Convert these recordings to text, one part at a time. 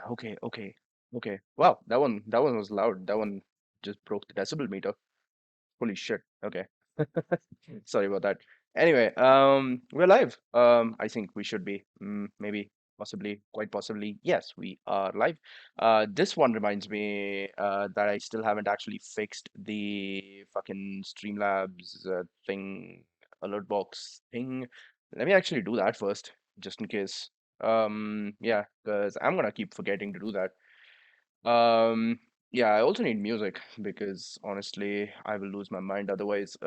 Okay, okay, okay. Wow, that one was loud. That one just broke the decibel meter. Holy shit. Okay. Sorry about that. Anyway, we're live. I think we should be. Maybe, possibly, quite possibly. Yes, we are live. This one reminds me that I still haven't actually fixed the fucking Streamlabs thing, alert box thing. Let me actually do that first, just in case. Yeah, because I'm gonna keep forgetting to do that. Um, yeah, I also need music because honestly, I will lose my mind otherwise.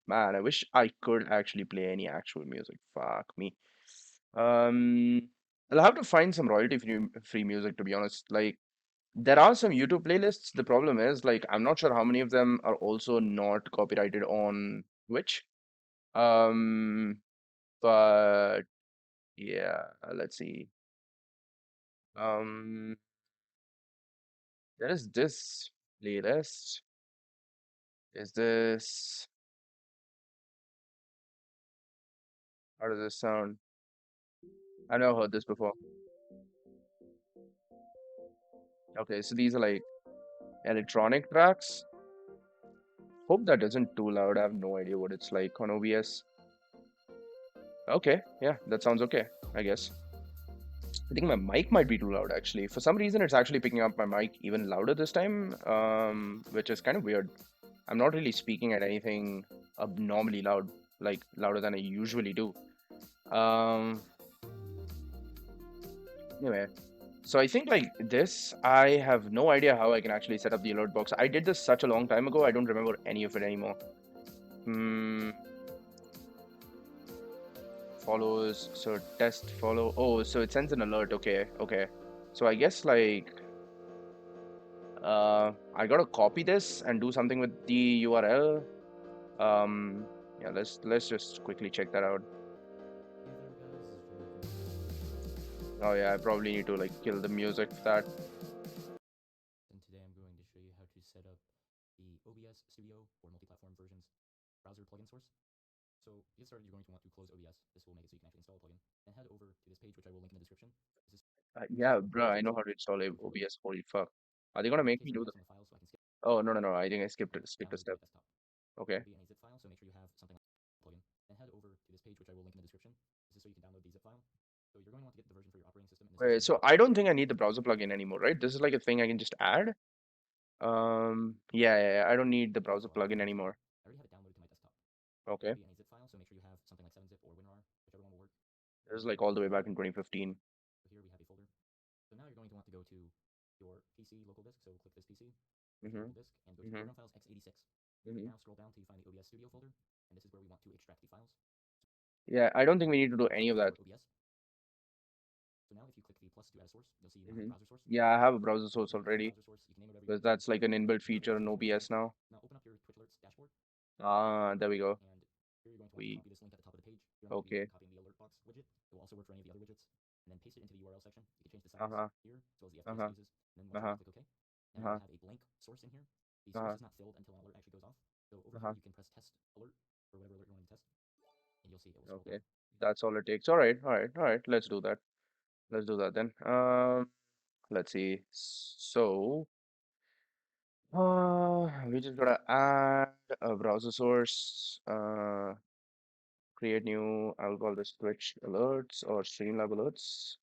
Man, I wish I could actually play any actual music. Fuck me. Um, I'll have to find some royalty free music to be honest. Like there are some YouTube playlists. The problem is like I'm not sure how many of them are also not copyrighted on Twitch. Um, but yeah, let's see. Um, there is this playlist. Is this, how does this sound? I never heard this before. Okay, so these are like electronic tracks. Hope that isn't too loud. I have no idea what it's like on OBS. Okay, yeah, that sounds okay, I guess. I think my mic might be too loud actually. For some reason, it's actually picking up my mic even louder this time, which is kind of weird. I'm not really speaking at anything abnormally loud, like louder than I usually do. Um, Anyway, so I think like this, I have no idea how I can actually set up the alert box. I did this such a long time ago, I don't remember any of it anymore. Hmm, follows, so test follow. Oh, so it sends an alert. Okay, okay. So I guess like I gotta copy this and do something with the URL. Yeah, let's just quickly check that out. Oh yeah, I probably need to like kill the music for that. And today I'm going to show you how to set up the OBS Studio or multi-platform versions browser plugin source. So to get started, you're going to want to close OBS. This will make it so you can actually install a plugin. And head over to this page, which I will link in the description. This is Yeah, for bro, I plugins. know how to install OBS. Holy fuck. Are they In gonna my make case, me I do already that? have some of the files, so I can skip. Oh, no, no, no. I think I And skipped a download step. via desktop. Okay. It will be an zip file, so make sure you have something like plugin. And head over to this page, which I will link in the description. This is so you can download the zip file. So you're going to want to get the version for your operating system. In this case, Wait, I'm using so I don't think I need the browser plugin anymore, right? This is like a thing I can just add. Yeah. I don't need the browser so I'll plugin open this file. anymore. I already have it downloaded to my desktop. It Okay. will be an zip file, so make sure you have something like 7-zip or WinRAR, whichever one will work. This is And like open all up the the way back folder. in 2015. So here we have a folder. So now you're going to want to go to your PC local disk. So click this PC, choose your Mm-hmm. local disk, and go to Mm-hmm. Program Files x86. Mm-hmm. Now scroll down till you find the OBS Studio folder, and this is where we want to extract the files. Yeah, I don't think we need to do This any is of that. your OBS. So now if you click the plus to add a source, you'll see you now have Mm-hmm. a browser source. Yeah, I have a browser So source you can add a already browser source. You can name whatever you because want to. that's like an inbuilt And feature in this is your OBS OBS. now. Now open up your Twitch Alerts dashboard, Ah, there we go. and here you're going to want to We copy this link at the top of the page. You're going to be okay. copying the alert box widget. It will also work for any of the other widgets. And then paste it into the URL section. You can change the size Uh-huh. here, as well as the FPS Uh-huh. it uses. And then once you're Uh-huh. ready, click OK. Now you're Uh-huh. going to have a blank source in here. The source Uh-huh. is not filled until an alert actually goes off. So over here, Uh-huh. you can press test alert or whatever alert you want to test, and you'll see it will scroll Okay. down. That's all it takes. All right. Let's do that. Let's do that then. Let's see. So, we just gotta add a browser source, create new, I'll call this Twitch alerts or Streamlab alerts.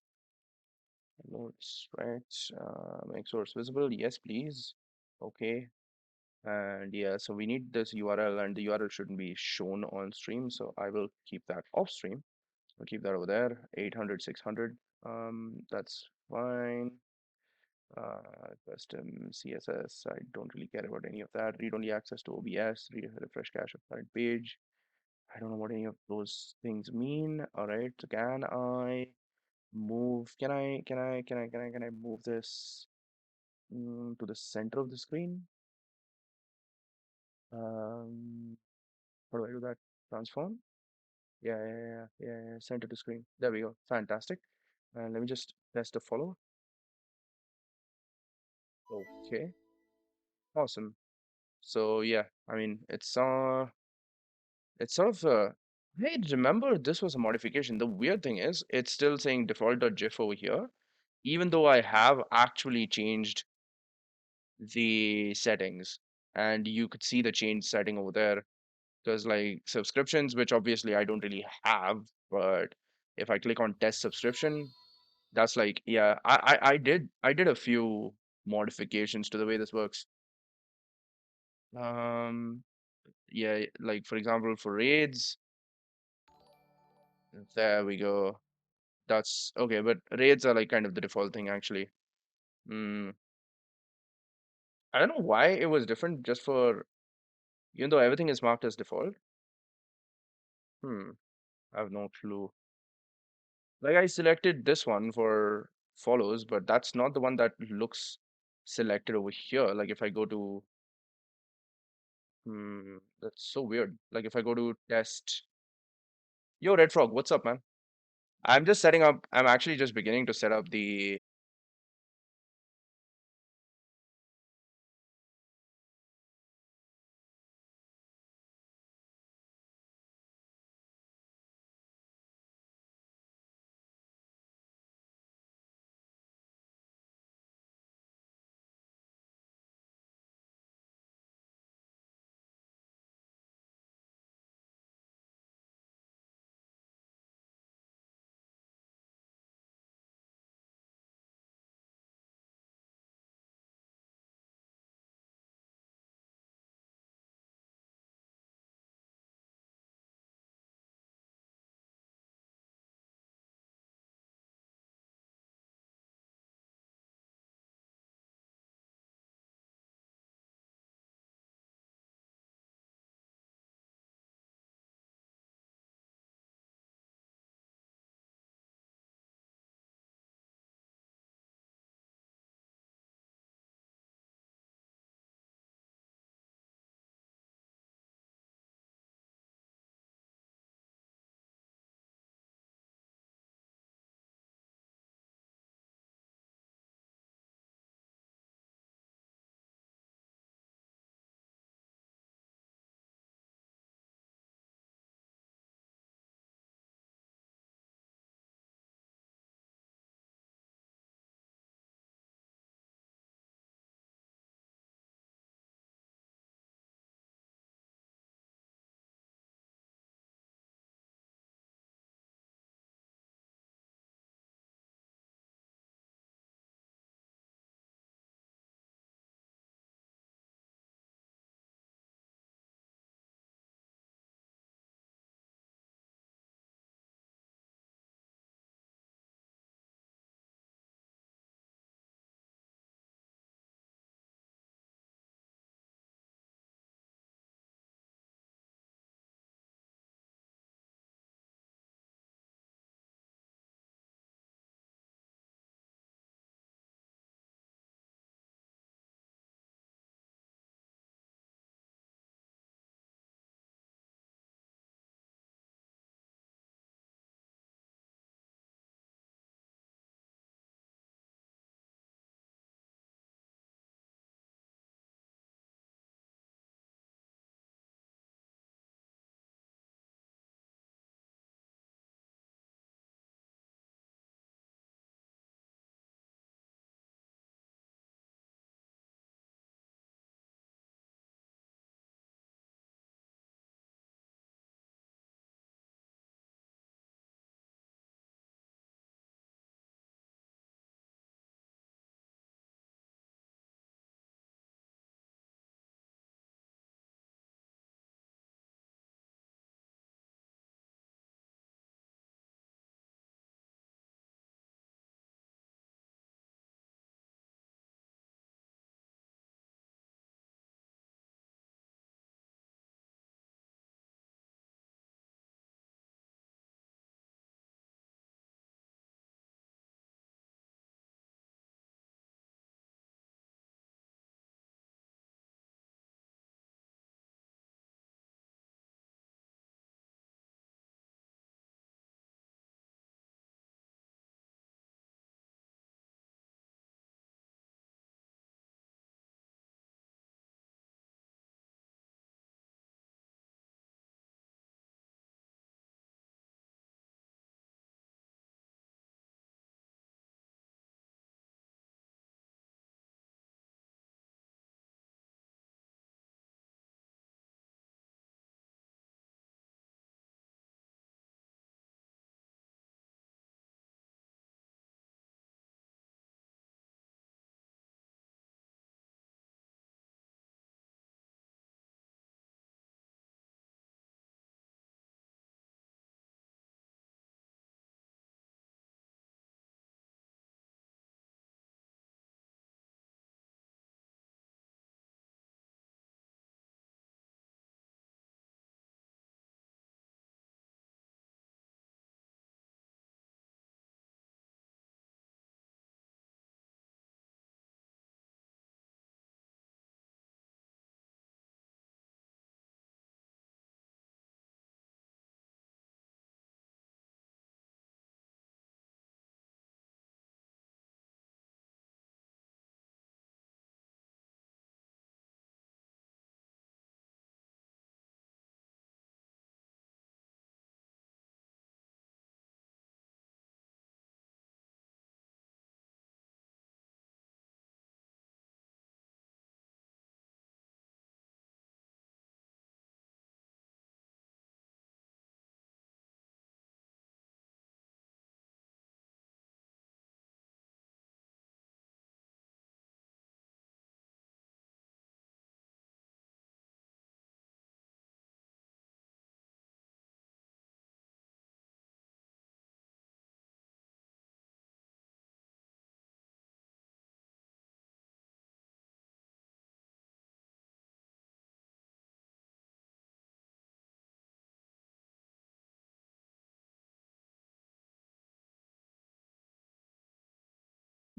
Alerts, right? Make source visible. Yes, please. Okay. And yeah, so we need this URL and the URL shouldn't be shown on stream. So I will keep that off stream. I'll keep that over there. 800, 600. That's fine. Custom CSS. I don't really care about any of that. Read only access to OBS. Refresh cache of current page. I don't know what any of those things mean. All right. So can I move? Can I move this to the center of the screen? Um, how do I do that? Transform? Yeah. Center to screen. There we go. Fantastic. And let me just press the follow. Okay. Awesome. So yeah, I mean, it's sort of hey, remember this was a modification. The weird thing is it's still saying default.gif over here, even though I have actually changed the settings, and you could see the change setting over there. Because like subscriptions, which obviously I don't really have, but if I click on test subscription, that's like, yeah, I did a few modifications to the way this works. Um, yeah, like for example, for raids, there we go. That's okay, but raids are like kind of the default thing actually. Mm, I don't know why it was different just for, even though everything is marked as default. Hmm, I have no clue. Like I selected this one for follows, but that's not the one that looks selected over here. Like if I go to, that's so weird. Like if I go to test, yo, Red Frog, what's up, man? I'm just setting up, I'm actually just beginning to set up the,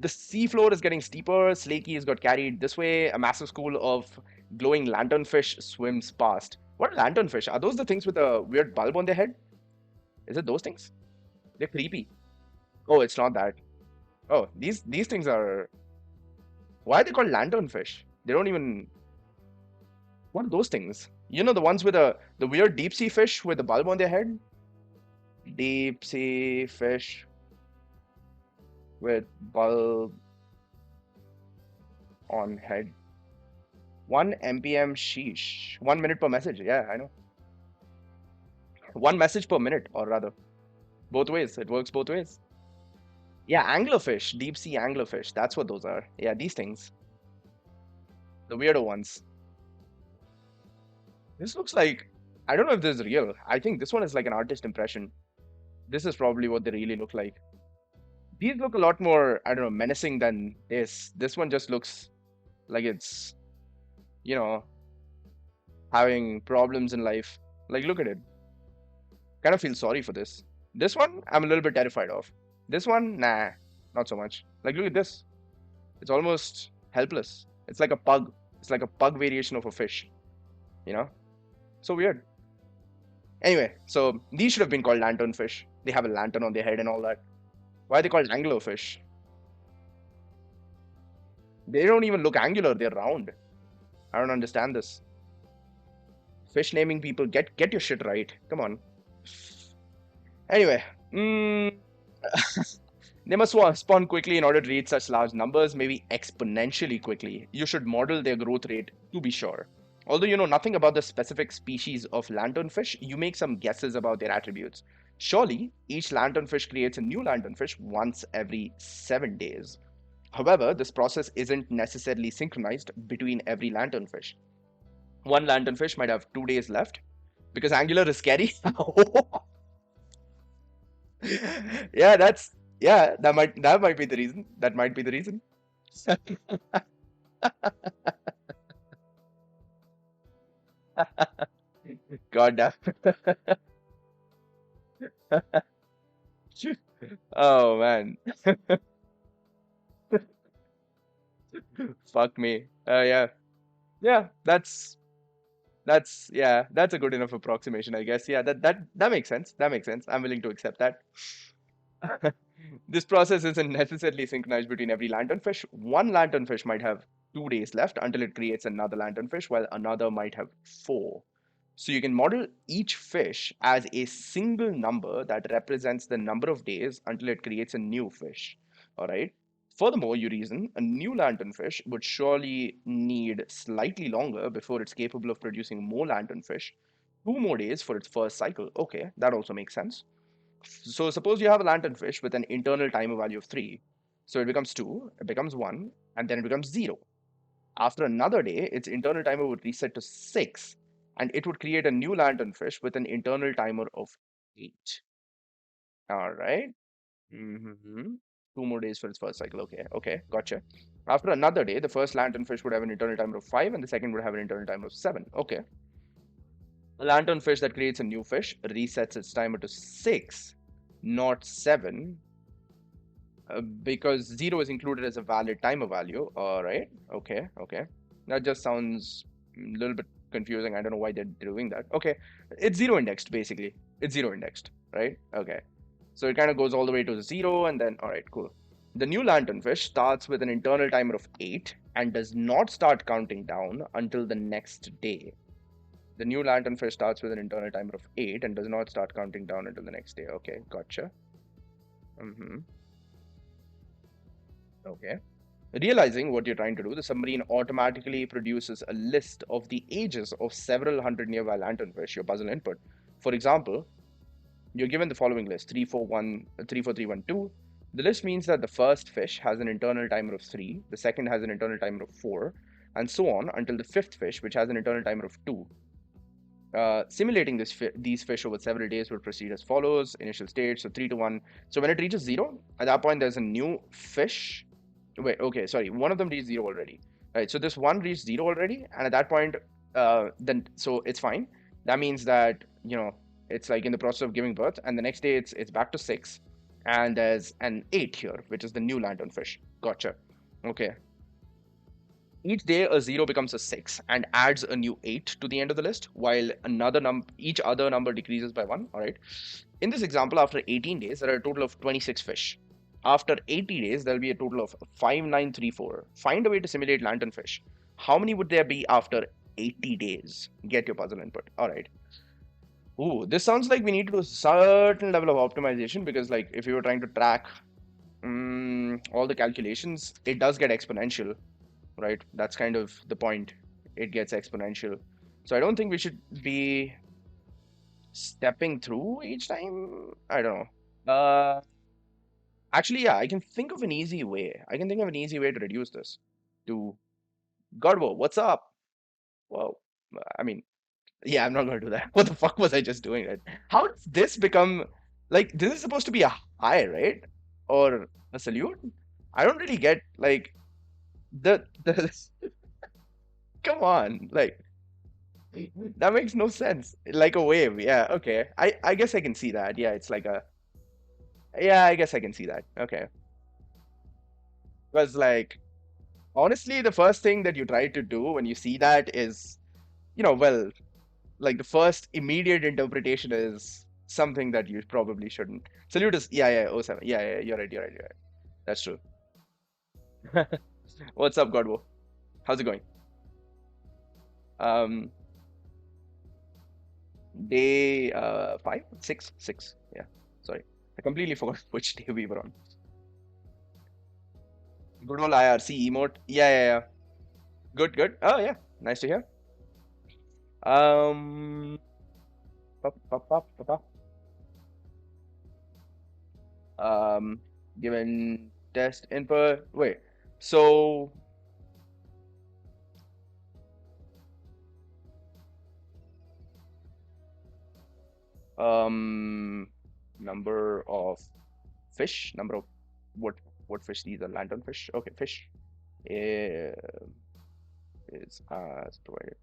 The seafloor is getting steeper. Slakey's got carried this way. A massive school of glowing lanternfish swims past. What are lanternfish? Are those the things with a weird bulb on their head? Is it those things? They're creepy. Oh, it's not that. Oh, these things are. Why are they called lanternfish? They don't even. What are those things? You know the ones with the weird deep sea fish with the bulb on their head? Deep sea fish with bulb on head. 1 mpm sheesh. 1 minute per message. Yeah, I know. One message per minute, or rather, both ways. It works both ways. Yeah, anglerfish, deep sea anglerfish. That's what those are. Yeah, these things, the weirdo ones. This looks like, I don't know if this is real. I think this one is like an artist impression. This is probably what they really look like. These look a lot more, I don't know, menacing than this. This one just looks like it's, you know, having problems in life. Like, look at it. Kind of feel sorry for this. This one, I'm a little bit terrified of. This one, nah, not so much. Like, look at this. It's almost helpless. It's like a pug. It's like a pug variation of a fish, you know? So weird. Anyway, so these should have been called lanternfish. They have a lantern on their head and all that. Why are they called anglerfish? They don't even look angular, they're round. I don't understand this. Fish naming people, get your shit right. Come on. Anyway, they must spawn quickly in order to reach such large numbers, maybe exponentially quickly. You should model their growth rate to be sure. Although you know nothing about the specific species of lanternfish, you make some guesses about their attributes. Surely, each lanternfish creates a new lanternfish once every 7 days. However, this process isn't necessarily synchronized between every lanternfish. One lanternfish might have 2 days left because angular is scary. Yeah, that might be the reason. That might be the reason. God damn. Oh man. Fuck me. Yeah. Yeah, that's a good enough approximation, I guess. Yeah, that makes sense. That makes sense. I'm willing to accept that. This process isn't necessarily synchronized between every lanternfish. One lanternfish might have 2 days left until it creates another lanternfish, while another might have four. So you can model each fish as a single number that represents the number of days until it creates a new fish. All right. Furthermore, you reason a new lanternfish would surely need slightly longer before it's capable of producing more lanternfish. 2 more days for its first cycle. Okay, that also makes sense. So suppose you have a lanternfish with an internal timer value of 3. So it becomes 2, it becomes 1, and then it becomes 0. After another day, its internal timer would reset to 6, and it would create a new lanternfish with an internal timer of 8. All right. Mm-hmm. 2 more days for its first cycle. Okay, okay, gotcha. After another day, the first lanternfish would have an internal timer of 5, and the second would have an internal timer of 7. Okay. A lanternfish that creates a new fish resets its timer to 6, not 7, because 0 is included as a valid timer value. All right. Okay. Okay. That just sounds a little bit confusing. I don't know why they're doing that. Okay. It's 0 indexed, basically. It's 0 indexed, right? Okay. So it kind of goes all the way to 0, and then, all right, cool. The new lanternfish starts with an internal timer of 8 and does not start counting down until the next day. The new lanternfish starts with an internal timer of 8 and does not start counting down until the next day. Okay, gotcha. Mm-hmm. Okay. Realizing what you're trying to do, the submarine automatically produces a list of the ages of several hundred nearby lanternfish, your puzzle input. For example, you're given the following list: 341, 34312. The list means that the first fish has an internal timer of 3, the second has an internal timer of 4, and so on until the fifth fish, which has an internal timer of 2. Simulating these fish over several days would proceed as follows. Initial stage, so 3 to 1. So when it reaches 0, at that point there's a new fish. Wait, okay, sorry. One of them reached 0 already. Right, so this one reached 0 already, and at that point, then so it's fine. That means that, it's like in the process of giving birth, and the next day it's back to 6, and there's an 8 here, which is the new lanternfish. Gotcha. Okay. Each day a 0 becomes a 6 and adds a new 8 to the end of the list, while each other number decreases by 1. All right. In this example, after 18 days, there are a total of 26 fish. After 80 days, there'll be a total of 5934. Find a way to simulate lanternfish. How many would there be after 80 days? Get your puzzle input. All right. Ooh, this sounds like we need to do a certain level of optimization because, like, if you were trying to track all the calculations, it does get exponential, right? That's kind of the point. It gets exponential. So I don't think we should be stepping through each time. I don't know. Actually, yeah, I can think of an easy way. I can think of an easy way to reduce this. To Godwo, what's up? Well, I mean, yeah, I'm not going to do that. What the fuck was I just doing? Right? How does this become like this is supposed to be a hi, right? Or a salute? I don't really get like the come on, like that makes no sense. Like a wave, yeah, okay. I guess I can see that. Yeah, it's like a yeah, I guess I can see that. Okay. Because like honestly, the first thing that you try to do when you see that is, well, like the first immediate interpretation is something that you probably shouldn't. Salute is yeah, yeah, oh 07. Yeah, yeah, you're right. That's true. What's up, Godwo? How's it going? Um, day 5, 6, 6. Yeah, sorry, I completely forgot which day we were on. Good old IRC emote. Yeah, yeah, yeah. Good, good. Oh yeah, nice to hear. Um, pa, pa, pa, pa, pa. um, given test input. Wait, so um, number of fish, number of what what fish? These are lanternfish. Okay, fish uh, is as provided.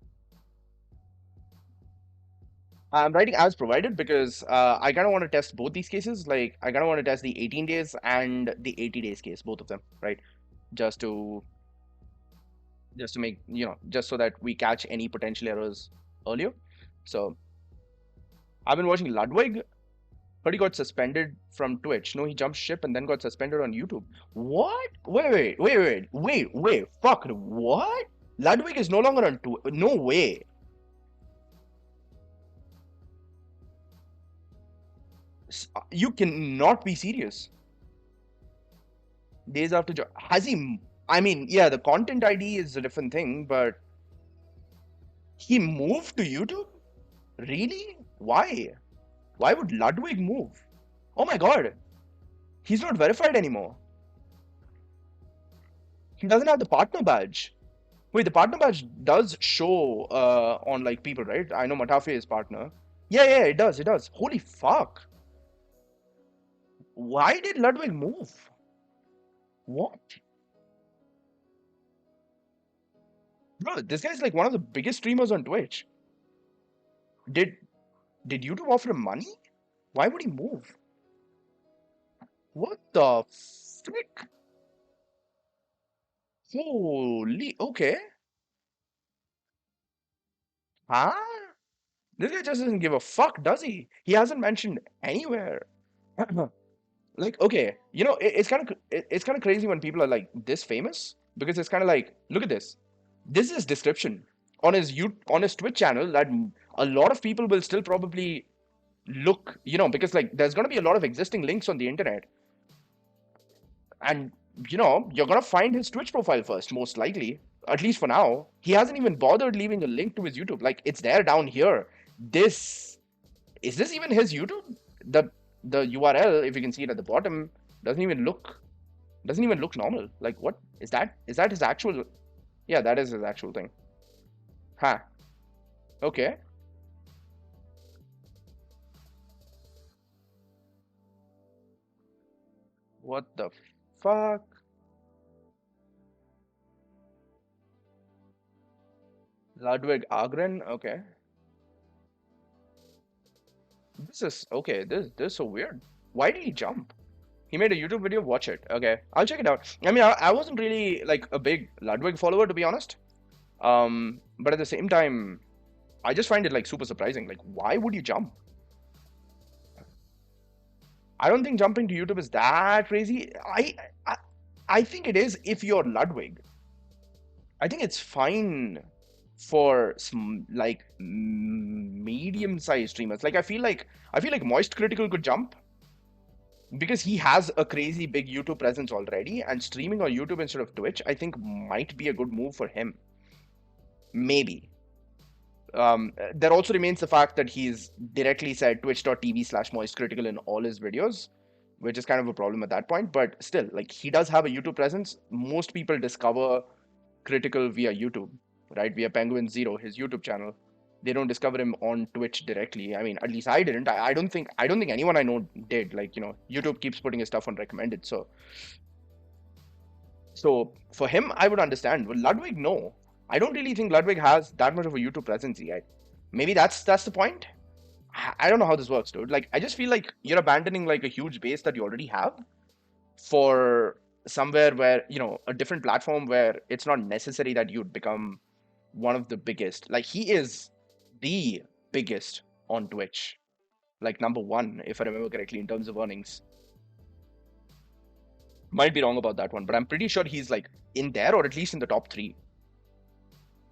I'm writing as provided because I kind of want to test both these cases. Like I kind of want to test the 18 days and the 80 days case, both of them, right? Just to make just so that we catch any potential errors earlier. So I've been watching Ludwig, but he got suspended from Twitch. No, he jumped ship and then got suspended on YouTube. What? Wait. Fuck. What? Ludwig is no longer on Twitch. No way. You cannot be serious. Days after has he? I mean, yeah, the content ID is a different thing, but he moved to YouTube. Really? Why? Why would Ludwig move? Oh my god, he's not verified anymore. He doesn't have the partner badge. Wait, the partner badge does show on like people, right? I know Matafe is partner. Yeah, it does. Holy fuck. Why did Ludwig move? What? Bro, this guy's like one of the biggest streamers on Twitch. Did did YouTube offer him money? Why would he move? What the frick? Holy, okay. Huh? This guy just doesn't give a fuck, does he? He hasn't mentioned anywhere. Like, okay, it's kind of crazy when people are like this famous because it's kind of like, look at this. This is description on on his Twitch channel that a lot of people will still probably look, because like there's gonna be a lot of existing links on the internet, and you're gonna find his Twitch profile first, most likely. At least for now, he hasn't even bothered leaving a link to his YouTube. Like, it's there down here. This is this even his YouTube? The the URL, if you can see it at the bottom, doesn't even look normal. Like, what is that? Is that his actual? Yeah, that is his actual thing. Huh. Okay. What the fuck? Ludwig Agren? Okay. This is okay. This is so weird. Why did he jump? He made a YouTube video. Watch it. Okay, I'll check it out. I mean, I wasn't really like a big Ludwig follower, to be honest. But at the same time, I just find it like super surprising. Like, why would you jump? I don't think jumping to YouTube is that crazy. I, I think it is if you're Ludwig. I think it's fine for some like medium-sized streamers. Like I feel like Moist Critical could jump because he has a crazy big YouTube presence already, and streaming on YouTube instead of Twitch, I think might be a good move for him. Maybe. There also remains the fact that he's directly said twitch.tv/moist critical in all his videos, which is kind of a problem at that point. But still, like he does have a YouTube presence. Most people discover Critical via YouTube, right? Via Penguin Zero, his YouTube channel. They don't discover him on Twitch directly. I mean, at least I didn't. I don't think anyone I know did. Like, YouTube keeps putting his stuff on recommended. So for him, I would understand. But Ludwig, no. I don't really think Ludwig has that much of a YouTube presence yet. Maybe that's the point. I don't know how this works, dude. Like, I just feel like you're abandoning like a huge base that you already have for somewhere where, a different platform where it's not necessary that you'd become one of the biggest. Like, he is the biggest on Twitch. Like, number one, if I remember correctly, in terms of earnings. Might be wrong about that one, but I'm pretty sure he's like in there or at least in the top three.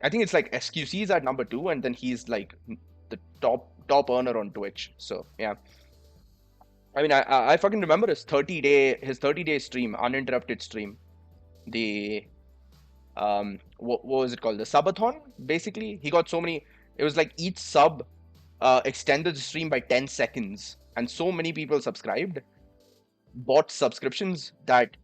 I think it's like SQC's at number two, and then he's like the top earner on Twitch. So yeah, I mean, I fucking remember his 30-day stream, uninterrupted stream. The what was it called? The subathon. Basically, he got so many. It was like each sub extended the stream by 10 seconds, and so many people subscribed, bought subscriptions that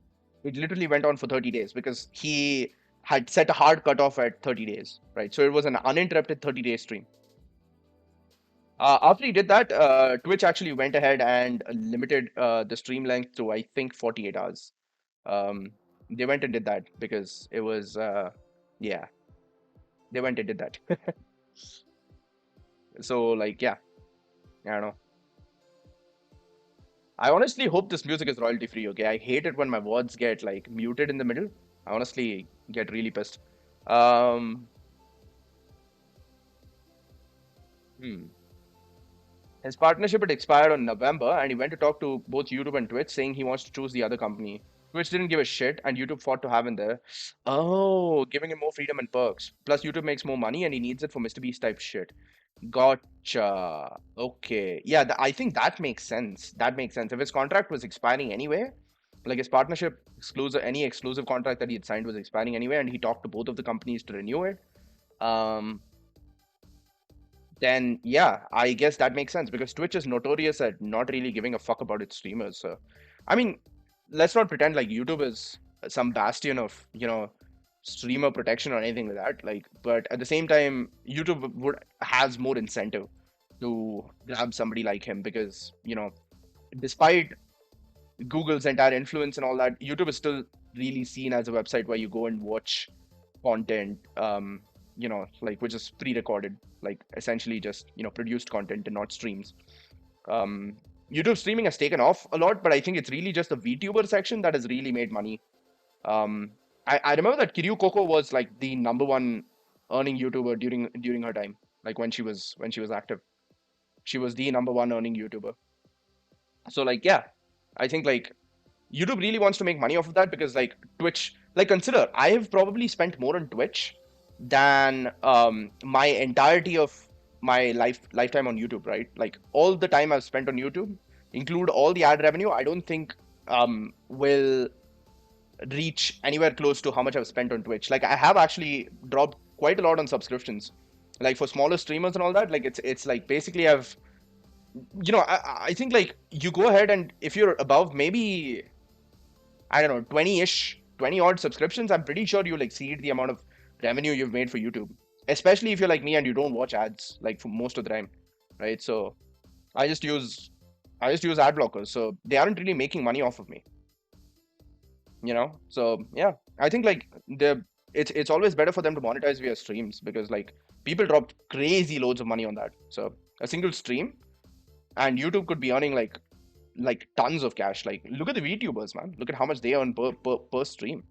it literally went on for 30 days because he had set a hard cutoff at 30 days, right? So it was an uninterrupted 30-day stream. After he did that, Twitch actually went ahead and limited the stream length to, I think, 48 hours. Um, they went and did that because it was, yeah, they went and did that. So, like, yeah, I don't know. I honestly hope this music is royalty free, okay? I hate it when my words get like muted in the middle. I honestly get really pissed. Um, hmm. His partnership had expired on November, and he went to talk to both YouTube and Twitch, saying he wants to choose the other company. Twitch didn't give a shit, and YouTube fought to have him there. Oh, giving him more freedom and perks. Plus, YouTube makes more money, and he needs it for Mr. Beast type shit. Gotcha. Okay. Yeah, I think that makes sense. That makes sense. If his contract was expiring anyway, like his partnership exclusive, any exclusive contract that he had signed was expiring anyway, and he talked to both of the companies to renew it. Um, then yeah, I guess that makes sense because Twitch is notorious at not really giving a fuck about its streamers. So, I mean, let's not pretend like YouTube is some bastion of, streamer protection or anything like that. Like, but at the same time, YouTube has more incentive to grab somebody like him because, despite Google's entire influence and all that, YouTube is still really seen as a website where you go and watch content, like which is pre-recorded, like essentially just produced content and not streams. Um, YouTube streaming has taken off a lot, but I think it's really just the VTuber section that has really made money. Um, I remember that Kiryu Coco was like the number one earning YouTuber during her time, like when she was active. She was the number one earning YouTuber. So like yeah, I think like YouTube really wants to make money off of that because like Twitch, like consider I have probably spent more on Twitch than my entirety of my lifetime on YouTube, right? Like all the time I've spent on YouTube, include all the ad revenue, I don't think will reach anywhere close to how much I've spent on Twitch. Like I have actually dropped quite a lot on subscriptions. Like for smaller streamers and all that, like it's like basically I think like you go ahead and if you're above maybe I don't know, 20-ish, 20 odd subscriptions, I'm pretty sure you'll exceed the amount of revenue you've made for YouTube. Especially if you're like me and you don't watch ads like for most of the time, right? So I just use I just use ad blockers. So they aren't really making money off of me, So yeah, I think like it's always better for them to monetize via streams because like people drop crazy loads of money on that. So a single stream and YouTube could be earning like like tons of cash. Like look at the VTubers, man. Look at how much they earn per stream.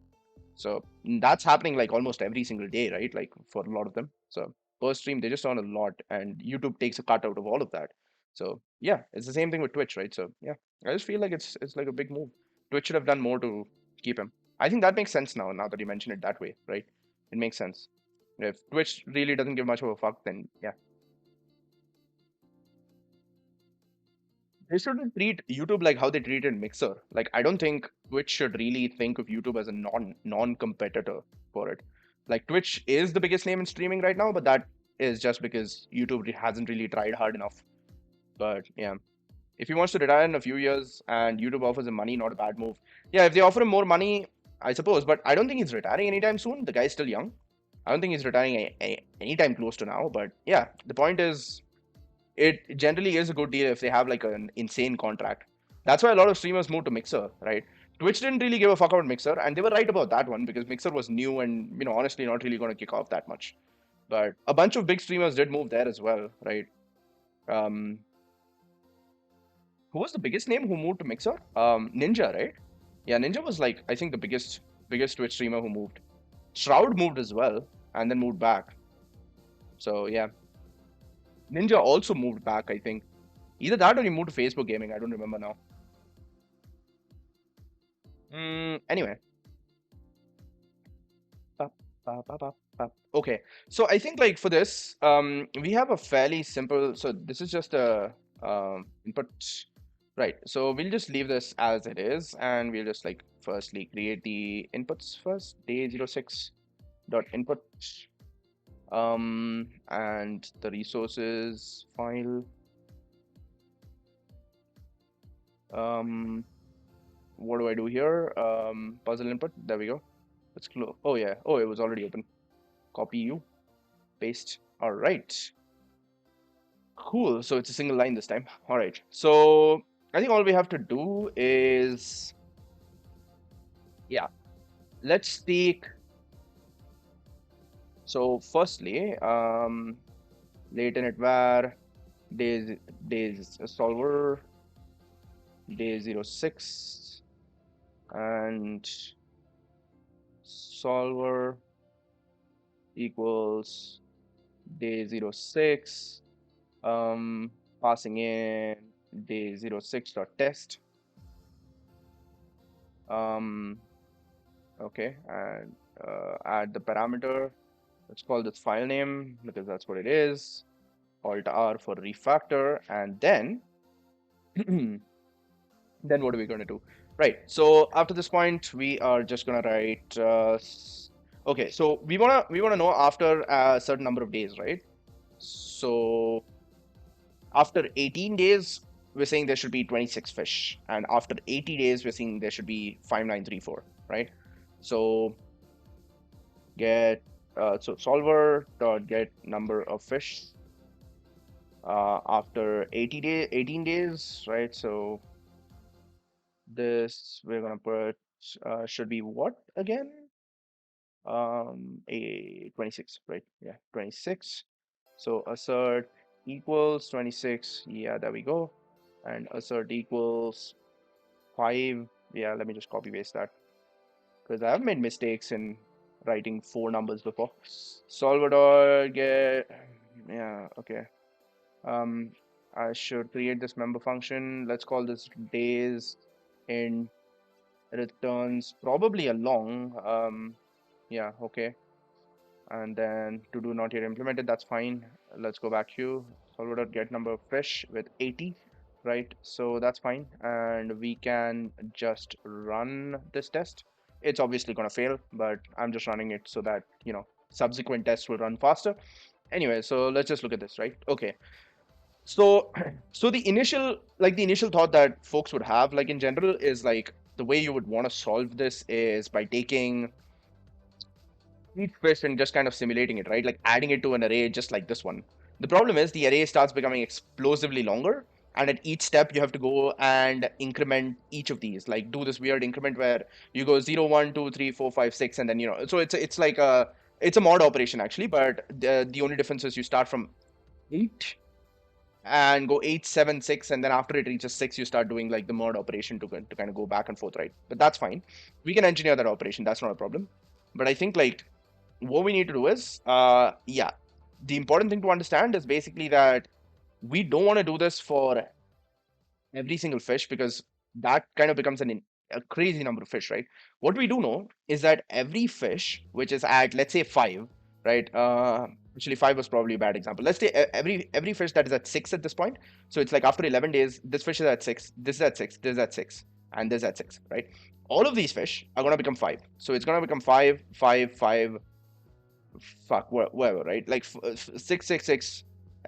So that's happening like almost every single day, right? Like for a lot of them. So per stream, they just earn a lot, and YouTube takes a cut out of all of that. So yeah, it's the same thing with Twitch, right? So yeah, I just feel like it's like a big move. Twitch should have done more to keep him. I think that makes sense now. Now that you mention it that way, right? It makes sense. If Twitch really doesn't give much of a fuck, then yeah, they shouldn't treat YouTube like how they treated Mixer. Like I don't think Twitch should really think of YouTube as a non-competitor for it. Like Twitch is the biggest name in streaming right now, but that is just because YouTube hasn't really tried hard enough. But yeah, if he wants to retire in a few years and YouTube offers him money, not a bad move. Yeah, if they offer him more money, I suppose. But I don't think he's retiring anytime soon. The guy's still young. I don't think he's retiring anytime close to now. But yeah, the point is it generally is a good deal if they have like an insane contract. That's why a lot of streamers moved to Mixer, right? Twitch didn't really give a fuck about Mixer, and they were right about that one because Mixer was new and honestly not really going to kick off that much. But a bunch of big streamers did move there as well, right? Um, who was the biggest name who moved to Mixer? Ninja, right? Yeah, Ninja was like I think the biggest Twitch streamer who moved. Shroud moved as well and then moved back. So yeah, Ninja also moved back. I think either that or he moved to Facebook Gaming. I don't remember now. Anyway. Pop, pop, pop, pop, pop. Okay, so I think like for this, we have a fairly simple. So this is just a input, right? So we'll just leave this as it is, and we'll just like firstly create the inputs first. Day06 dot input, and the resources file. Um, what do I do here? Puzzle input. There we go. Let's close. Oh yeah. Oh, it was already open. Copy you. Paste. All right. Cool. So it's a single line this time. All right. So I think all we have to do is, yeah, let's take. So firstly, latent var days solver day06 and solver equals day06, passing in day06 dot test. Okay, and add the parameter. Let's call this file name because that's what it is. Alt R for refactor, and then then what are we going to do? Right. So after this point, we are just going to write. Okay, so we wanna know after a certain number of days, right? So after 18 days, we're saying there should be 26 fish, and after 80 days, we're saying there should be 5934, right? So get so solver dot get number of fish after 18 days, right? So this we're gonna put should be what again? A 26, right? Yeah, 26. So assert equals 26. Yeah, there we go. And assert equals 5. Yeah, let me just copy paste that because I have made mistakes in writing 4 numbers before. Solver dot get. Yeah, okay. Um, I should create this member function. Let's call this days in returns probably a long. Yeah, okay. And then to do not yet implemented, that's fine. Let's go back to solver get number of fish with 80, right? So that's fine. And we can just run this test. It's obviously going to fail, but I'm just running it so that, subsequent tests will run faster. Anyway, so let's just look at this, right? Okay. So, so the initial thought that folks would have, like in general, is like the way you would want to solve this is by taking each fish and just kind of simulating it, right? Like adding it to an array just like this one. The problem is the array starts becoming explosively longer, and at each step you have to go and increment each of these, like do this weird increment where you go 0, 1, 2, 3, 4, 5, 6, and then so it's like it's a mod operation actually, but the only difference is you start from 8 and go 8, 7, 6, and then after it reaches 6, you start doing like the mod operation to kind of go back and forth, right? But that's fine. We can engineer that operation. That's not a problem. But I think like what we need to do is, yeah, the important thing to understand is basically that we don't want to do this for every single fish because that kind of becomes a crazy number of fish, right? What we do know is that every fish which is at, let's say, 5, right? Actually 5 was probably a bad example. Let's say every fish that is at 6 at this point. So it's like after 11 days, this fish is at 6, this is at 6, this is at 6, and this is at 6, right? All of these fish are going to become 5. So it's going to become 5, 5, 5, fuck, whatever, right? Like 666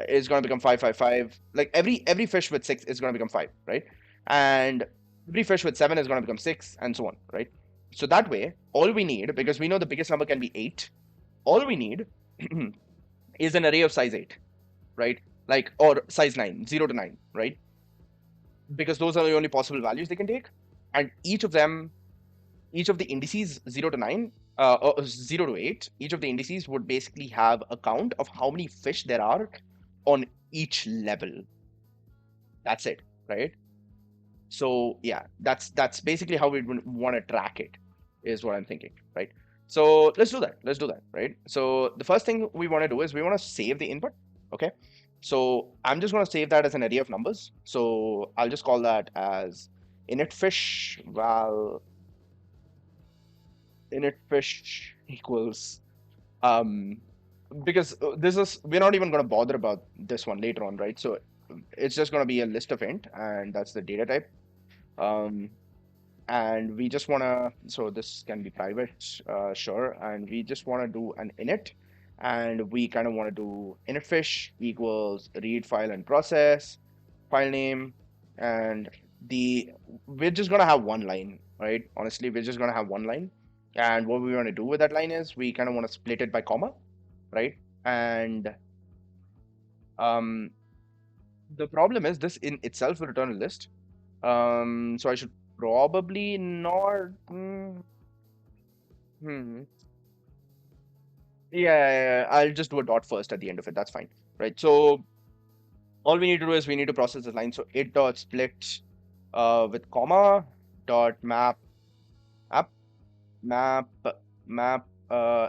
is going to become 555. Like every fish with 6 is going to become 5, right? And every fish with 7 is going to become 6, and so on, right? So that way, all we need, because we know the biggest number can be 8, all we need is an array of size 8, right? Like, or size 9, 0 to 9, right? Because those are the only possible values they can take. And each of the indices 0 to 9, or 0 to 8, each of the indices would basically have a count of how many fish there are on each level. That's it, right? So yeah, that's basically how we want to track it, is what I'm thinking, right? So let's do that. Let's do that, right? So the first thing we want to do is we want to save the input. Okay. So I'm just going to save that as an array of numbers. So I'll just call that as init fish val init fish equals because this is, we're not even going to bother about this one later on, right? So it's just going to be a list of int, and that's the data type. And we just want to, so this can be private, sure, and we just want to do an init, and we kind of want to do init fish equals read file and process file name, and the we're just going to have one line, right? Honestly, we're just going to have one line, and what we want to do with that line is we kind of want to split it by comma, right? And um, the problem is this in itself will return a list. So I should probably not. Hmm. Yeah, I'll just do a dot first at the end of it. That's fine, right? So all we need to do is we need to process this line. So it dot split with comma dot app map map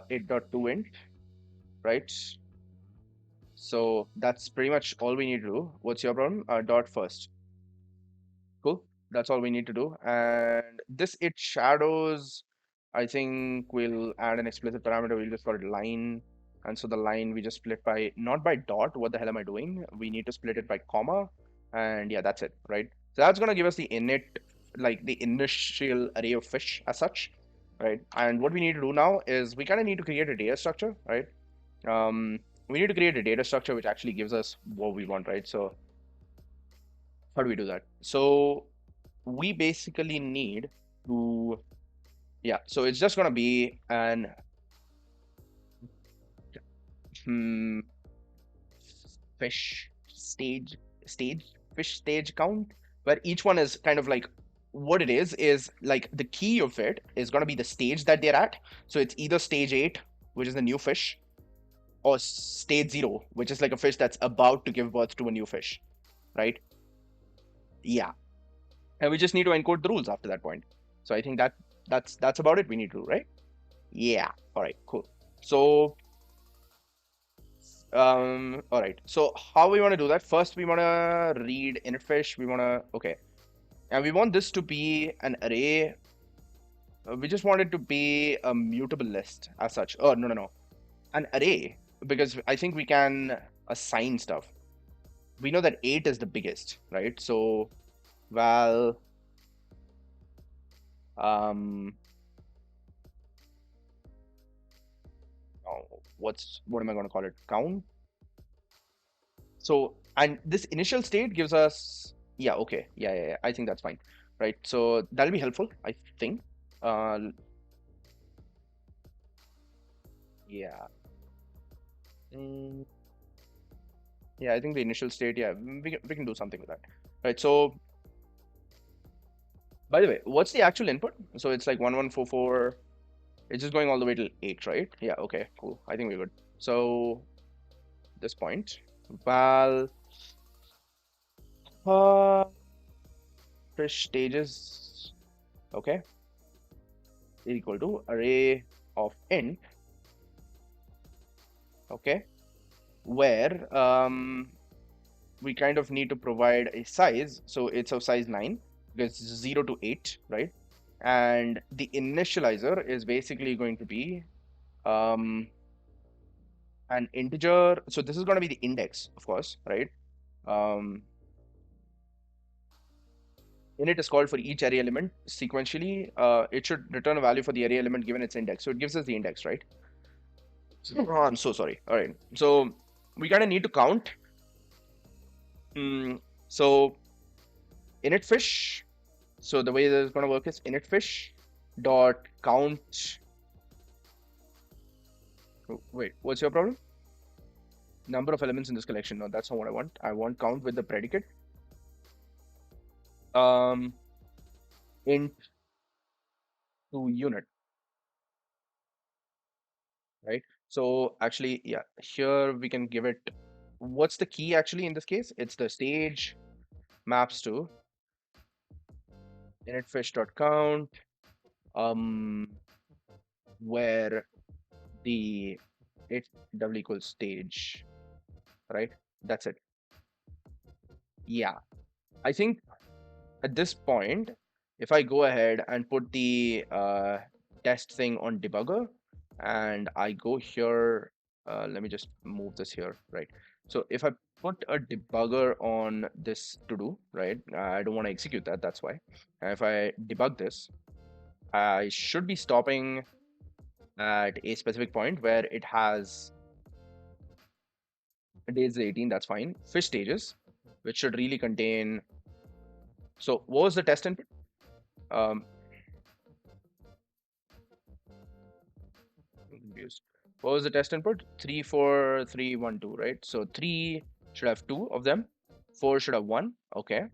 it dot to int, right? So that's pretty much all we need to do. What's your problem? Dot first. Cool. That's all we need to do. And this it shadows, I think we'll add an explicit parameter. We'll just call it line. And so the line we just split by, not by dot. What the hell am I doing? We need to split it by comma. And yeah, that's it, right? So that's going to give us the init, like the initial array of fish as such, right? And what we need to do now is we kind of need to create a data structure, right? Um, we need to create a data structure which actually gives us what we want, right? So how do we do that? So we basically need to, yeah, so it's just going to be an hmm, fish stage fish stage count, where each one is kind of like, what it is like the key of it is going to be the stage that they're at. So it's either stage 8, which is the new fish, or stage 0, which is like a fish that's about to give birth to a new fish, right? Yeah, and we just need to encode the rules after that point. So I think that's about it we need to do, right? Yeah. All right, cool. So all right, so how we want to do that? First we want to read init fish. We want to, okay, and we want this to be an array. We just want it to be a mutable list as such. Oh, no, no, no, an array, because I think we can assign stuff. We know that 8 is the biggest, right? So well, um what am I going to call it? Count. So, and this initial state gives us, yeah, okay, yeah, I think that's fine, right? So that'll be helpful, I think. Uh, yeah, mm, yeah, I think the initial state, yeah, we can do something with that, right? So, by the way, what's the actual input? So it's like 1144. It's just going all the way till 8, right? Yeah, okay, cool. I think we're good. So this point, val Uh, fish stages, okay, equal to array of int, okay, where we kind of need to provide a size. So it's of size 9 because 0 to 8, right? And the initializer is basically going to be um, an integer. So this is going to be the index, of course, right? Um, Init is called for each array element sequentially. It should return a value for the array element given its index. So it gives us the index, right? Oh, I'm so sorry. All right. So we kind of need to count. So init fish. So the way that it's going to work is init fish dot count. Oh, wait, what's your problem? Number of elements in this collection. No, that's not what I want. I want count with the predicate. Um, int to unit, right? So actually, yeah, here we can give it. What's the key actually in this case? It's the stage maps to initfish.count, where the it double equals stage, right? That's it. Yeah, I think at this point, if I go ahead and put the test thing on debugger and I go here, let me just move this here, right? So if I put a debugger on this to do, right? I don't want to execute that, that's why. And if I debug this, I should be stopping at a specific point where it has days 18, that's fine. Fish stages, which should really contain. So what was the test input? Um, I'm confused. What was the test input? 3, 4, 3, 1, 2, right? So 3 should have 2 of them. 4 should have 1. Okay.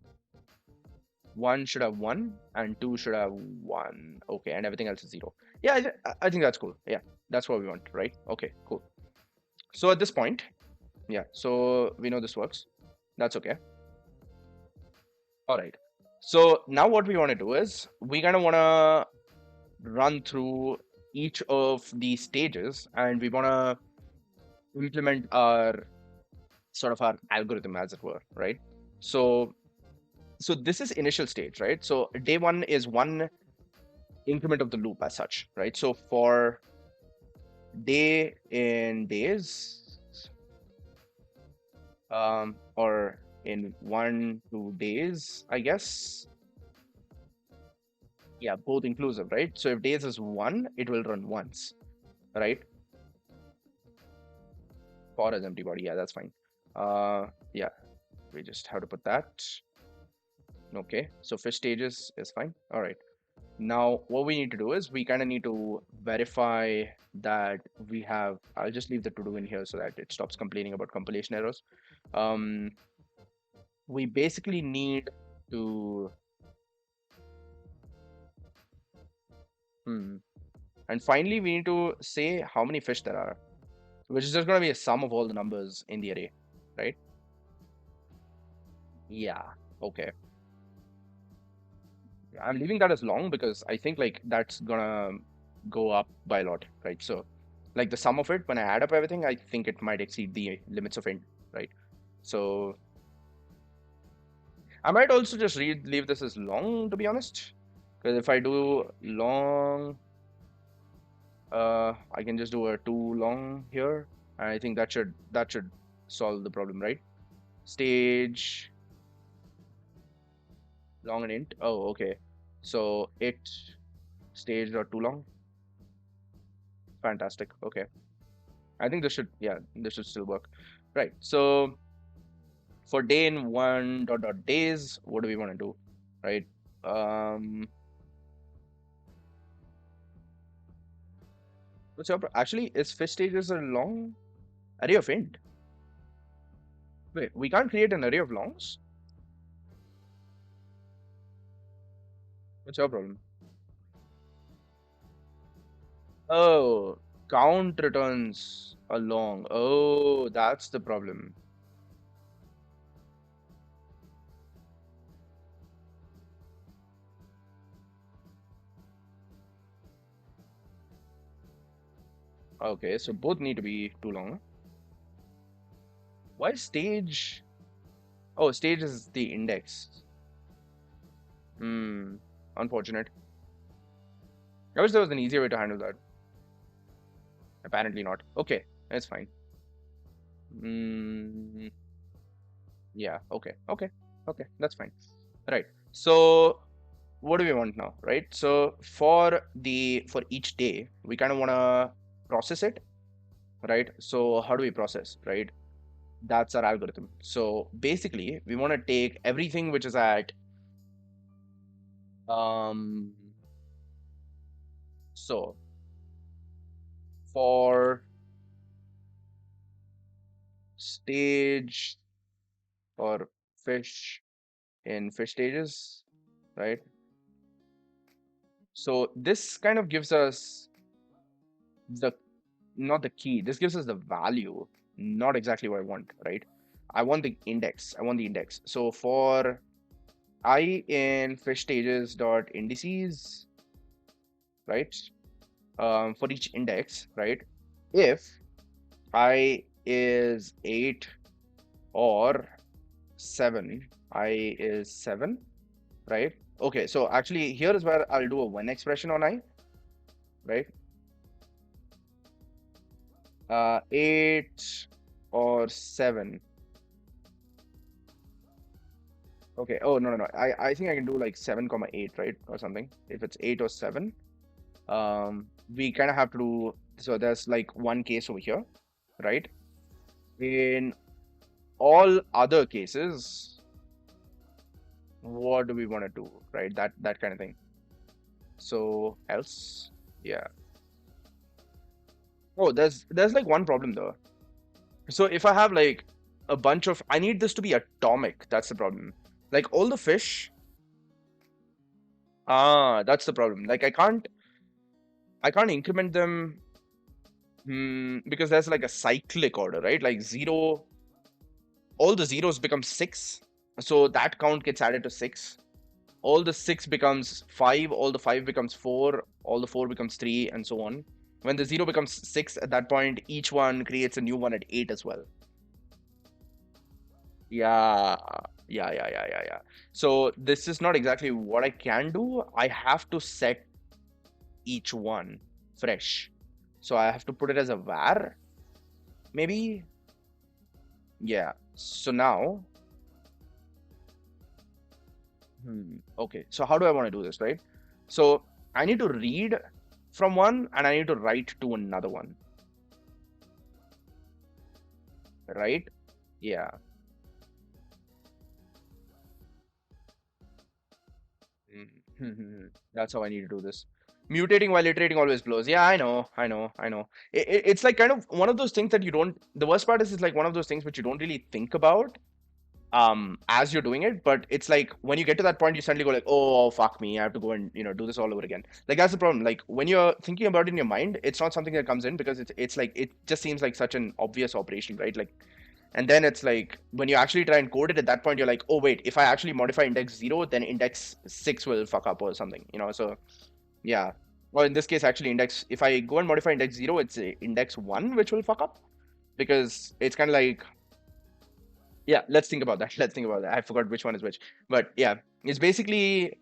1 should have 1 and 2 should have 1. Okay, and everything else is 0. Yeah, I think that's cool. Yeah, that's what we want, right? Okay, cool. So at this point, yeah, so we know this works. That's okay. All right. So now what we want to do is we kind of want to run through each of these stages and we want to implement our sort of our algorithm, as it were, right? So so this is initial stage, right? So day one is one increment of the loop as such, right? So for day in days, or in 1 2 days, I guess. Yeah, both inclusive, right? So if days is 1, it will run once, right? For as empty body, yeah, that's fine. Yeah, we just have to put that. Okay, so fish stages is fine. All right. Now, what we need to do is we kind of need to verify that we have. I'll just leave the to do in here so that it stops complaining about compilation errors. Um, we basically need to. Hmm. And finally, we need to say how many fish there are, which is just going to be a sum of all the numbers in the array, right? Yeah. Okay. I'm leaving that as long because I think like that's gonna go up by a lot, right? So like the sum of it, when I add up everything, I think it might exceed the limits of int, right? So I might also just leave this as long, to be honest, because if I do long, I can just do a too long here, and I think that should solve the problem, right? Stage long and int. Oh, okay. So it stage or too long. Fantastic. Okay. I think this should, yeah, this should still work. Right. So for day in one dot dot days, what do we want to do? Right. Um, what's your actually is fish stages a long array of int? Wait, we can't create an array of longs? What's your problem? Oh, count returns a long. Oh, that's the problem. Okay, so both need to be too long. Why stage? Oh, stage is the index. Hmm, unfortunate. I wish there was an easier way to handle that. Apparently not. Okay, that's fine. Mm, yeah, okay, that's fine. Right. So what do we want now, right? So for each day, we kind of want to process it, right? So how do we process, right? That's our algorithm. So basically, we want to take everything which is at um so for stage or fish in fish stages, right? So this kind of gives us the not the key. This gives us the value, not exactly what I want, right? I want the index. I want the index. So for I in fish stages dot indices, right? For each index, right? If I is 8 or 7, I is 7, right? Okay, so actually here is where I'll do a when expression on I, right? 8 or 7. Okay. Oh, no, no, no. I think I can do like 7 comma 8, right? Or something. If it's 8 or 7, we kind of have to do, so there's like one case over here, right? In all other cases, what do we want to do, right? That kind of thing. So else, yeah. Oh, there's like one problem though. So if I have like a bunch of, I need this to be atomic. That's the problem. Like all the fish, that's the problem. Like I can't increment them. Because there's like a cyclic order, right? Like zero, all the zeros become six. So that count gets added to six. All the six becomes five, all the five becomes four, all the four becomes three, and so on. When the zero becomes six, at that point, each one creates a new one at eight as well. Yeah, yeah. So this is not exactly what I can do. I have to set each one fresh. So I have to put it as a var, maybe. Yeah. So now, okay. So how do I want to do this, right? So I need to read from one and I need to write to another one, right? Yeah. That's how I need to do this. Mutating while iterating always blows. Yeah, I know. It's like kind of one of those things that you don't. The worst part is it's like one of those things which you don't really think about as you're doing it, but it's like when you get to that point, you suddenly go like, oh fuck me, I have to go and do this all over again. Like that's the problem. Like when you're thinking about it in your mind, it's not something that comes in because it's like it just seems like such an obvious operation, right? Like, and then it's like when you actually try and code it at that point, you're like, oh wait, if I actually modify index 0, then index 6 will fuck up or something. So yeah. Well, in this case, actually, if I go and modify index 0, it's index 1 which will fuck up because it's kind of like, yeah, let's think about that. Let's think about that. I forgot which one is which. But yeah, it's basically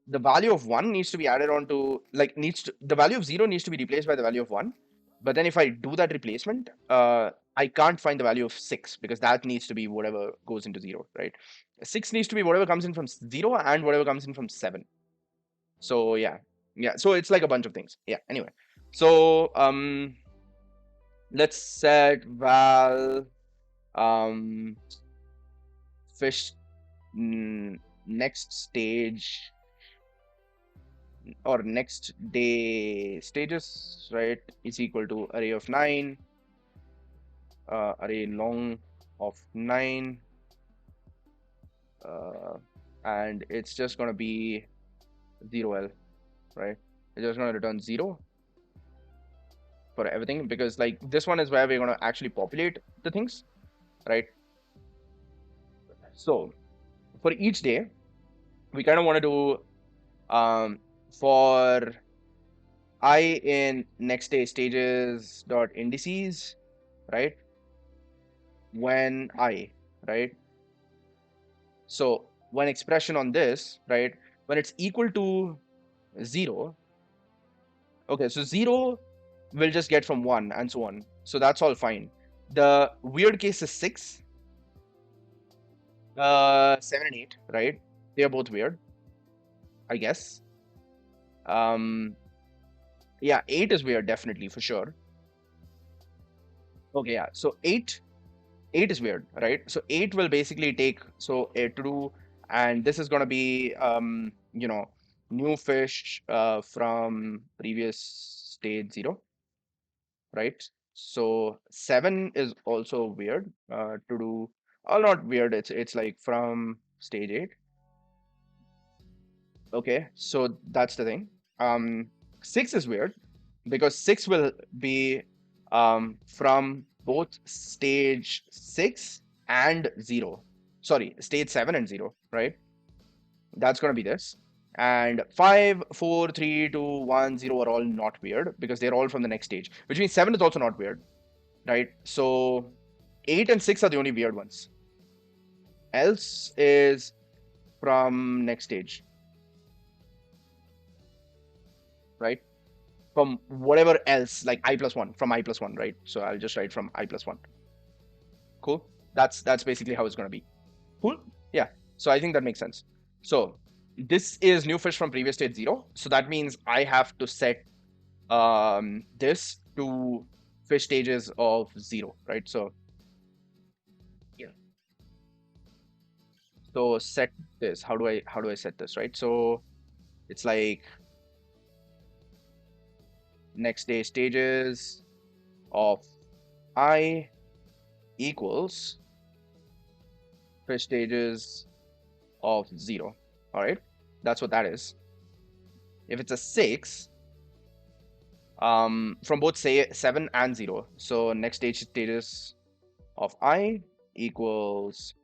the value of 1 needs to be added on to, like, the value of 0 needs to be replaced by the value of 1. But then if I do that replacement, I can't find the value of 6 because that needs to be whatever goes into 0, right? 6 needs to be whatever comes in from 0 and whatever comes in from 7. So yeah. Yeah. So it's like a bunch of things. Yeah. Anyway. So let's set val um fish next stage or next day stages, right, is equal to array of 9, array long of 9, uh, and it's just going to be 0l, right? It's just going to return 0 for everything because like this one is where we're going to actually populate the things, right? So for each day, we kind of want to do um, for I in next day stages dot indices, right? When I, right? So one expression on this, right? When it's equal to 0, okay, so 0 will just get from 1 and so on. So that's all fine. The weird case is 6, 7 and 8, right? They are both weird, I guess. Um, yeah, 8 is weird, definitely, for sure. Okay, yeah. So 8 is weird, right? So 8 will basically take so a to do, and this is gonna be new fish from previous stage 0, right? So 7 is also weird to do. Oh, not weird. It's like from stage 8. Okay, so that's the thing. 6 is weird because 6 will be from both stage 6 and 0. Sorry, stage 7 and 0, right? That's going to be this. And 5, 4, 3, 2, 1, 0 are all not weird because they're all from the next stage, which means 7 is also not weird, right? So 8 and 6 are the only weird ones. Else is from next stage, right? From whatever else, like I plus 1, from I plus 1, right? So I'll just write from I plus 1. Cool. That's basically how it's going to be. Cool. Yeah. So I think that makes sense. So this is new fish from previous state 0. So that means I have to set this to fish stages of 0, right? So yeah. So set this. How do I set this, right? So it's like next day stages of I equals fish stages of 0. All right, that's what that is. If it's a 6, from both say 7 and 0, so next stage status of I equals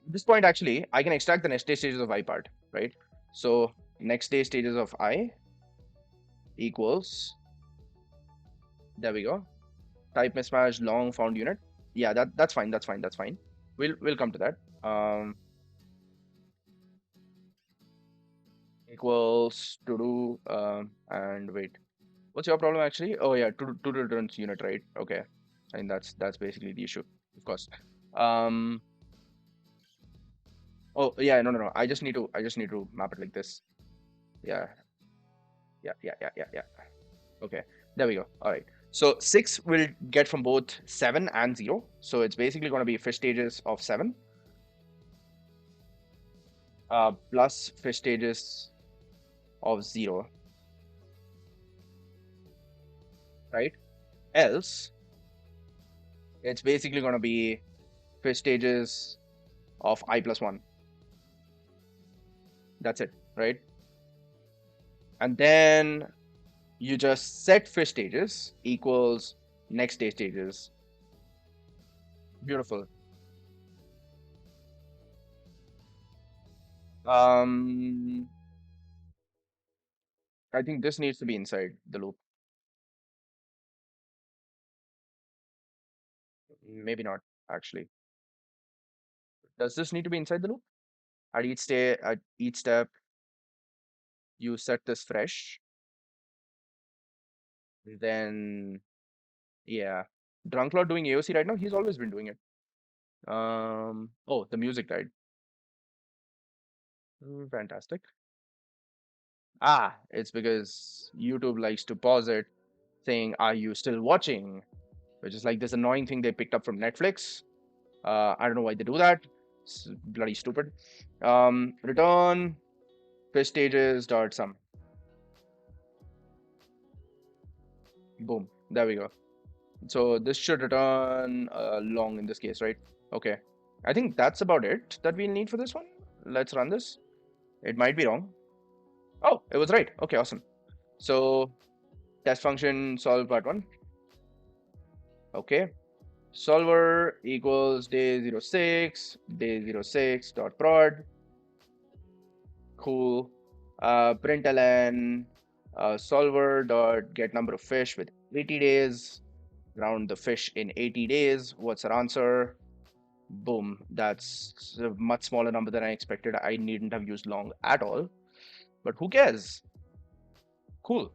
this point. Actually, I can extract the next day stages of I part, right? So next day stages of I equals, there we go, type mismatch long found unit. Yeah, that's fine, that's fine. We'll come to that. Equals to do and wait, what's your problem actually? Oh yeah, to returns unit, right? Okay. I think that's basically the issue, of course. Um. Oh yeah, no. I just need to map it like this. Yeah, yeah. Okay, there we go. All right. So 6 will get from both 7 and 0. So it's basically going to be fish stages of 7 plus fish stages of 0, right? Else, it's basically going to be fish stages of I plus 1. That's it, right? And then you just set fish stages equals next day stages. Beautiful. Um, I think this needs to be inside the loop. Maybe not, actually. Does this need to be inside the loop? At each step, you set this fresh. Then, yeah. Drunklord doing AOC right now? He's always been doing it. Oh, the music died. Fantastic. Ah, it's because YouTube likes to pause it, saying, "Are you still watching?" Which is like this annoying thing they picked up from Netflix. I don't know why they do that. It's bloody stupid. Return fish stages dot sum. Boom. There we go. So this should return long in this case, right? Okay. I think that's about it that we'll need for this one. Let's run this. It might be wrong. Oh, it was right. Okay, awesome. So test function solve part 1. Okay. Solver equals day 06 dot prod. Cool. Println solver dot get number of fish with 80 days. Round the fish in 80 days. What's our answer? Boom. That's a much smaller number than I expected. I needn't have used long at all. But who cares? Cool.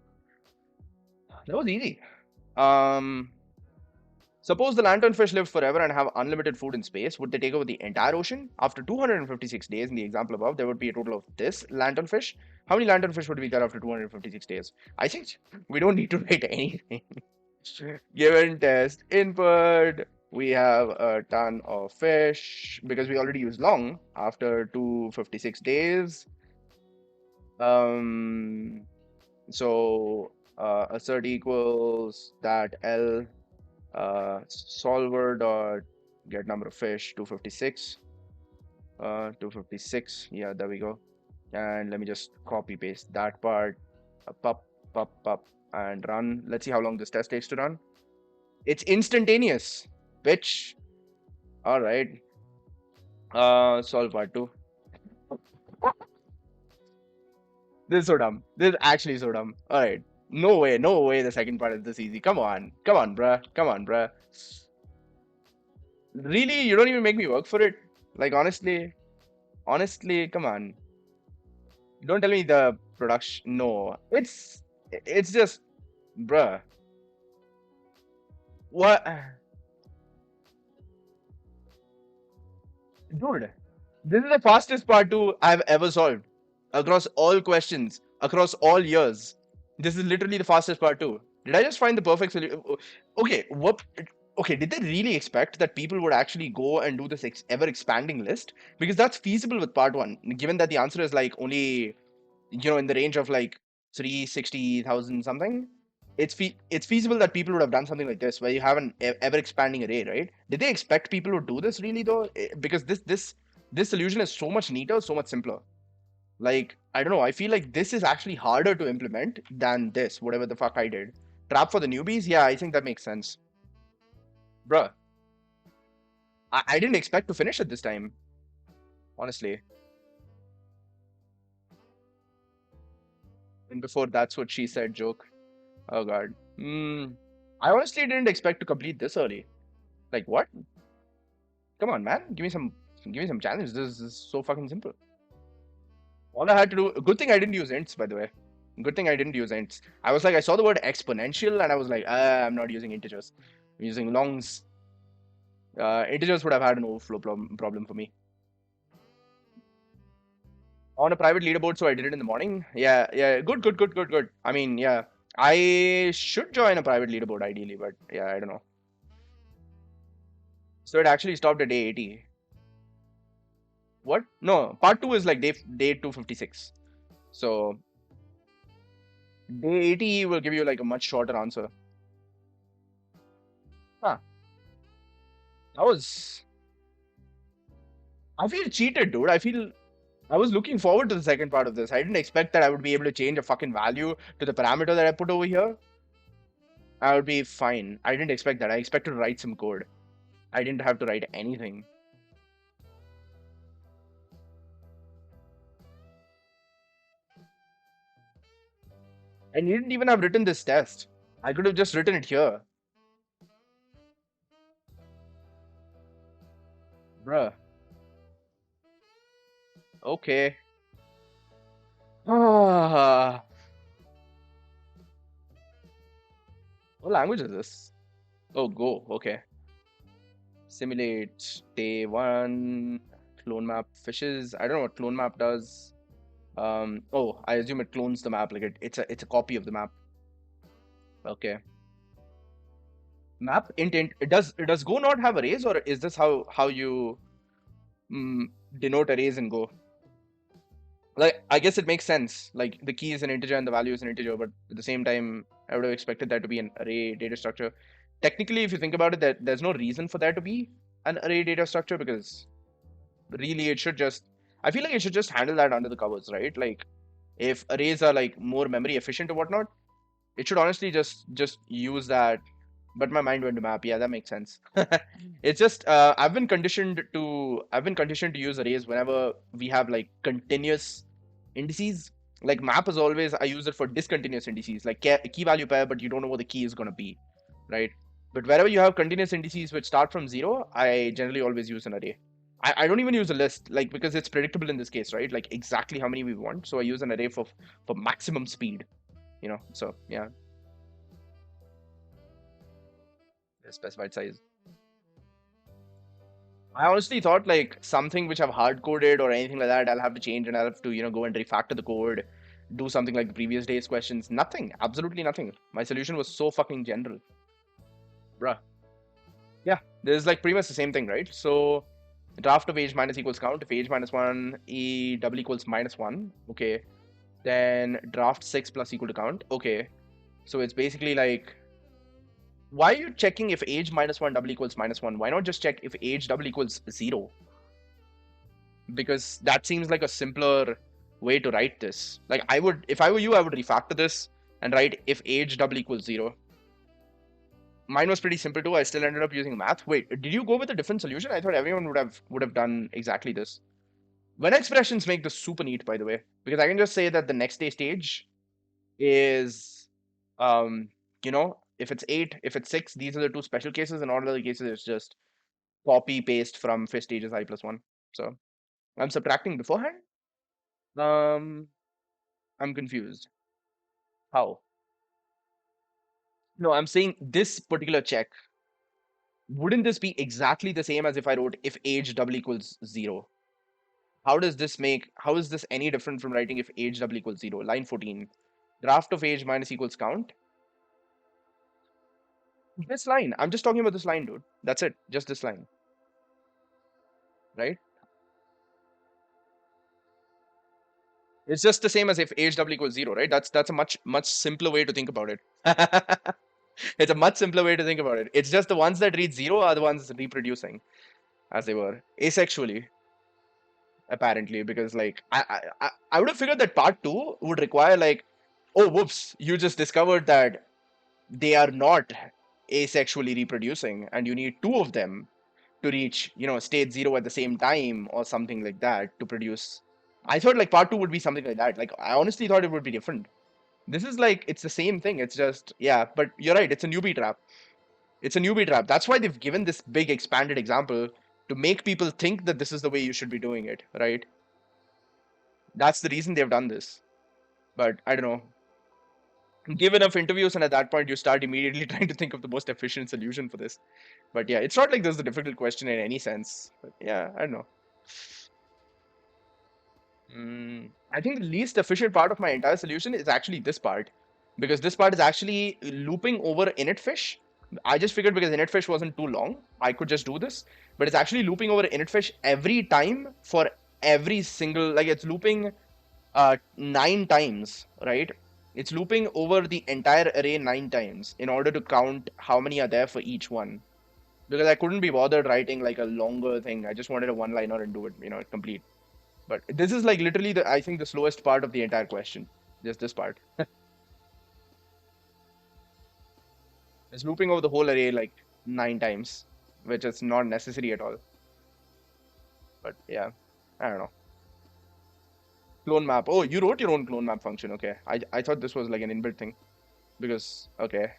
That was easy. Um, Suppose the lanternfish lived forever and have unlimited food and space. Would they take over the entire ocean? After 256 days, in the example above, there would be a total of this lanternfish. How many lanternfish would be there after 256 days? I think we don't need to write anything. Given test input, we have a ton of fish because we already used long after 256 days. Um, so assert equals that L solver dot get number of fish 256 256, yeah, there we go. And let me just copy paste that part, pop pop pop, and run. Let's see how long this test takes to run. It's instantaneous, bitch. All right, solve part 2. This is so dumb. This is actually so dumb. All right, no way the second part is this easy. Come on bruh, come on bruh. Really, you don't even make me work for it? Like, honestly, come on. Don't tell me the production. No, it's just, bruh. What, dude? This is the fastest part 2 I've ever solved across all questions, across all years. This is literally the fastest part 2. Did I just find the perfect solution? Okay, what? Okay, did they really expect that people would actually go and do this ever expanding list? Because that's feasible with part 1, given that the answer is like only, in the range of like 360,000 something. It's feasible that people would have done something like this, where you have an ever expanding array, right? Did they expect people to do this really though? Because this solution is so much neater, so much simpler. Like, I don't know, I feel like this is actually harder to implement than this, whatever the fuck I did. Trap for the newbies, yeah, I think that makes sense. Bruh, I didn't expect to finish it this time, honestly. And before that's what she said joke. Oh god. I honestly didn't expect to complete this early. Like, what? Come on, man. Give me some challenge. This is so fucking simple. All I had to do. Good thing I didn't use ints, by the way. Good thing I didn't use ints. I was like, I saw the word exponential, and I was like, I'm not using integers. I'm using longs. Integers would have had an overflow problem for me. On a private leaderboard, so I did it in the morning. Yeah, yeah. Good. I mean, yeah. I should join a private leaderboard ideally, but yeah, I don't know. So it actually stopped at day 80. What? No, part 2 is like day 256. So day 80 will give you like a much shorter answer. Huh. That was. I feel cheated, dude. I was looking forward to the second part of this. I didn't expect that I would be able to change a fucking value to the parameter that I put over here. I would be fine. I didn't expect that. I expected to write some code. I didn't have to write anything. I didn't even have written this test. I could have just written it here. Bruh. Okay. Ah. What language is this? Oh, Go. Okay. Simulate day 1. Clone map fishes. I don't know what clone map does. Oh, I assume it clones the map. Like it's a copy of the map. Okay. Map intent. Does Go not have arrays, or is this how you mm, denote arrays in Go? Like, I guess it makes sense. Like, the key is an integer and the value is an integer, but at the same time, I would have expected that to be an array data structure. Technically, if you think about it, there's no reason for that to be an array data structure, because really it should just. I feel like it should just handle that under the covers, right? Like, if arrays are like more memory efficient or whatnot, it should honestly just use that. But my mind went to map. Yeah, that makes sense. It's just I've been conditioned to use arrays whenever we have like continuous indices. Like map is always, I use it for discontinuous indices, like key value pair, but you don't know what the key is going to be, right? But wherever you have continuous indices which start from 0, I generally always use an array. I don't even use a list, like, because it's predictable in this case, right? Like exactly how many we want. So I use an array for maximum speed, So yeah, specified size. I honestly thought like something which I've hard coded or anything like that, I'll have to change and I'll have to, go and refactor the code, do something like the previous day's questions. Nothing, absolutely nothing. My solution was so fucking general, bruh. Yeah, there's like pretty much the same thing, right? So draft of age minus equals count. If age minus 1, e double equals -1, okay. Then draft 6 plus equal to count, okay. So it's basically like, why are you checking if age -1 double equals -1? Why not just check if age double equals 0? Because that seems like a simpler way to write this. Like I would, if I were you, I would refactor this and write if age double equals 0. Mine was pretty simple too. I still ended up using math. Wait, did you go with a different solution? I thought everyone would have done exactly this. When expressions make this super neat, by the way, because I can just say that the next day stage is, if it's 8, if it's 6, these are the two special cases, and all other cases it's just copy paste from fifth stage is I plus 1. So I'm subtracting beforehand. Um, I'm confused. How? No, I'm saying this particular check. Wouldn't this be exactly the same as if I wrote if age double equals 0? How is this any different from writing if age double equals 0? Line 14. Draft of age minus equals count. This line. I'm just talking about this line, dude. That's it. Just this line. Right? It's just the same as if age double equals 0, right? That's a much simpler way to think about it. It's a much simpler way to think about it. It's just the ones that read 0 are the ones reproducing as they were asexually, apparently, because like I would have figured that part 2 would require like, oh whoops, you just discovered that they are not asexually reproducing and you need two of them to reach, state 0 at the same time or something like that to produce. I thought like part 2 would be something like that. Like I honestly thought it would be different. This is like, it's the same thing. It's just, yeah, but you're right, it's a newbie trap. It's a newbie trap. That's why they've given this big expanded example to make people think that this is the way you should be doing it, right? That's the reason they've done this. But I don't know. Give enough interviews, and at that point, you start immediately trying to think of the most efficient solution for this. But yeah, it's not like this is a difficult question in any sense. But yeah, I don't know. I think the least efficient part of my entire solution is actually this part, because this part is actually looping over initfish. I just figured because initfish wasn't too long, I could just do this, but it's actually looping over initfish every time for every single, like it's looping 9 times, right? It's looping over the entire array 9 times in order to count how many are there for each one. Because I couldn't be bothered writing like a longer thing. I just wanted a one-liner and do it, complete. But this is like literally I think the slowest part of the entire question. Just this part. It's looping over the whole array like 9 times, which is not necessary at all. But yeah, I don't know. Clone map. Oh, you wrote your own clone map function. Okay. I thought this was like an inbuilt thing. Because, okay.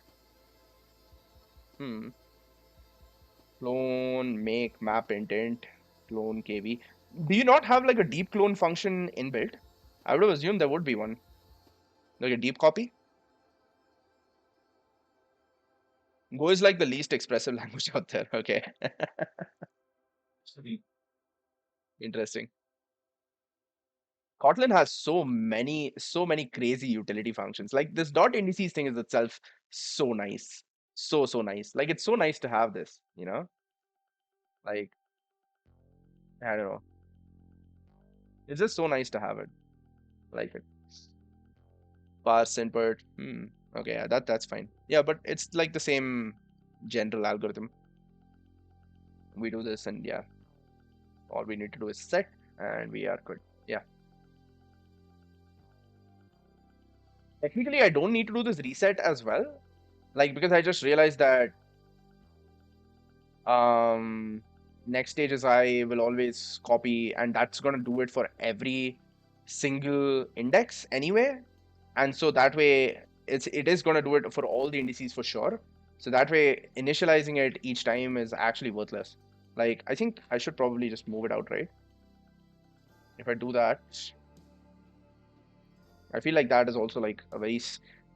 Clone, make, map intent, clone KV. Do you not have like a deep clone function inbuilt? I would have assumed there would be one. Like a deep copy? Go is like the least expressive language out there. Okay. Interesting. Kotlin has so many crazy utility functions. Like this dot indices thing is itself so nice. So nice. Like it's so nice to have this, Like, I don't know. It's just so nice to have it. Like it. Parse input. Okay, yeah, that's fine. Yeah, but it's like the same general algorithm. We do this and yeah, all we need to do is set and we are good. Yeah. Technically, I don't need to do this reset as well. Like, because I just realized that next stage is I will always copy, and that's gonna do it for every single index anyway, and so that way it is going to do it for all the indices for sure. So that way initializing it each time is actually worthless. Like I think I should probably just move it out, right? If I do that, I feel like that is also like a very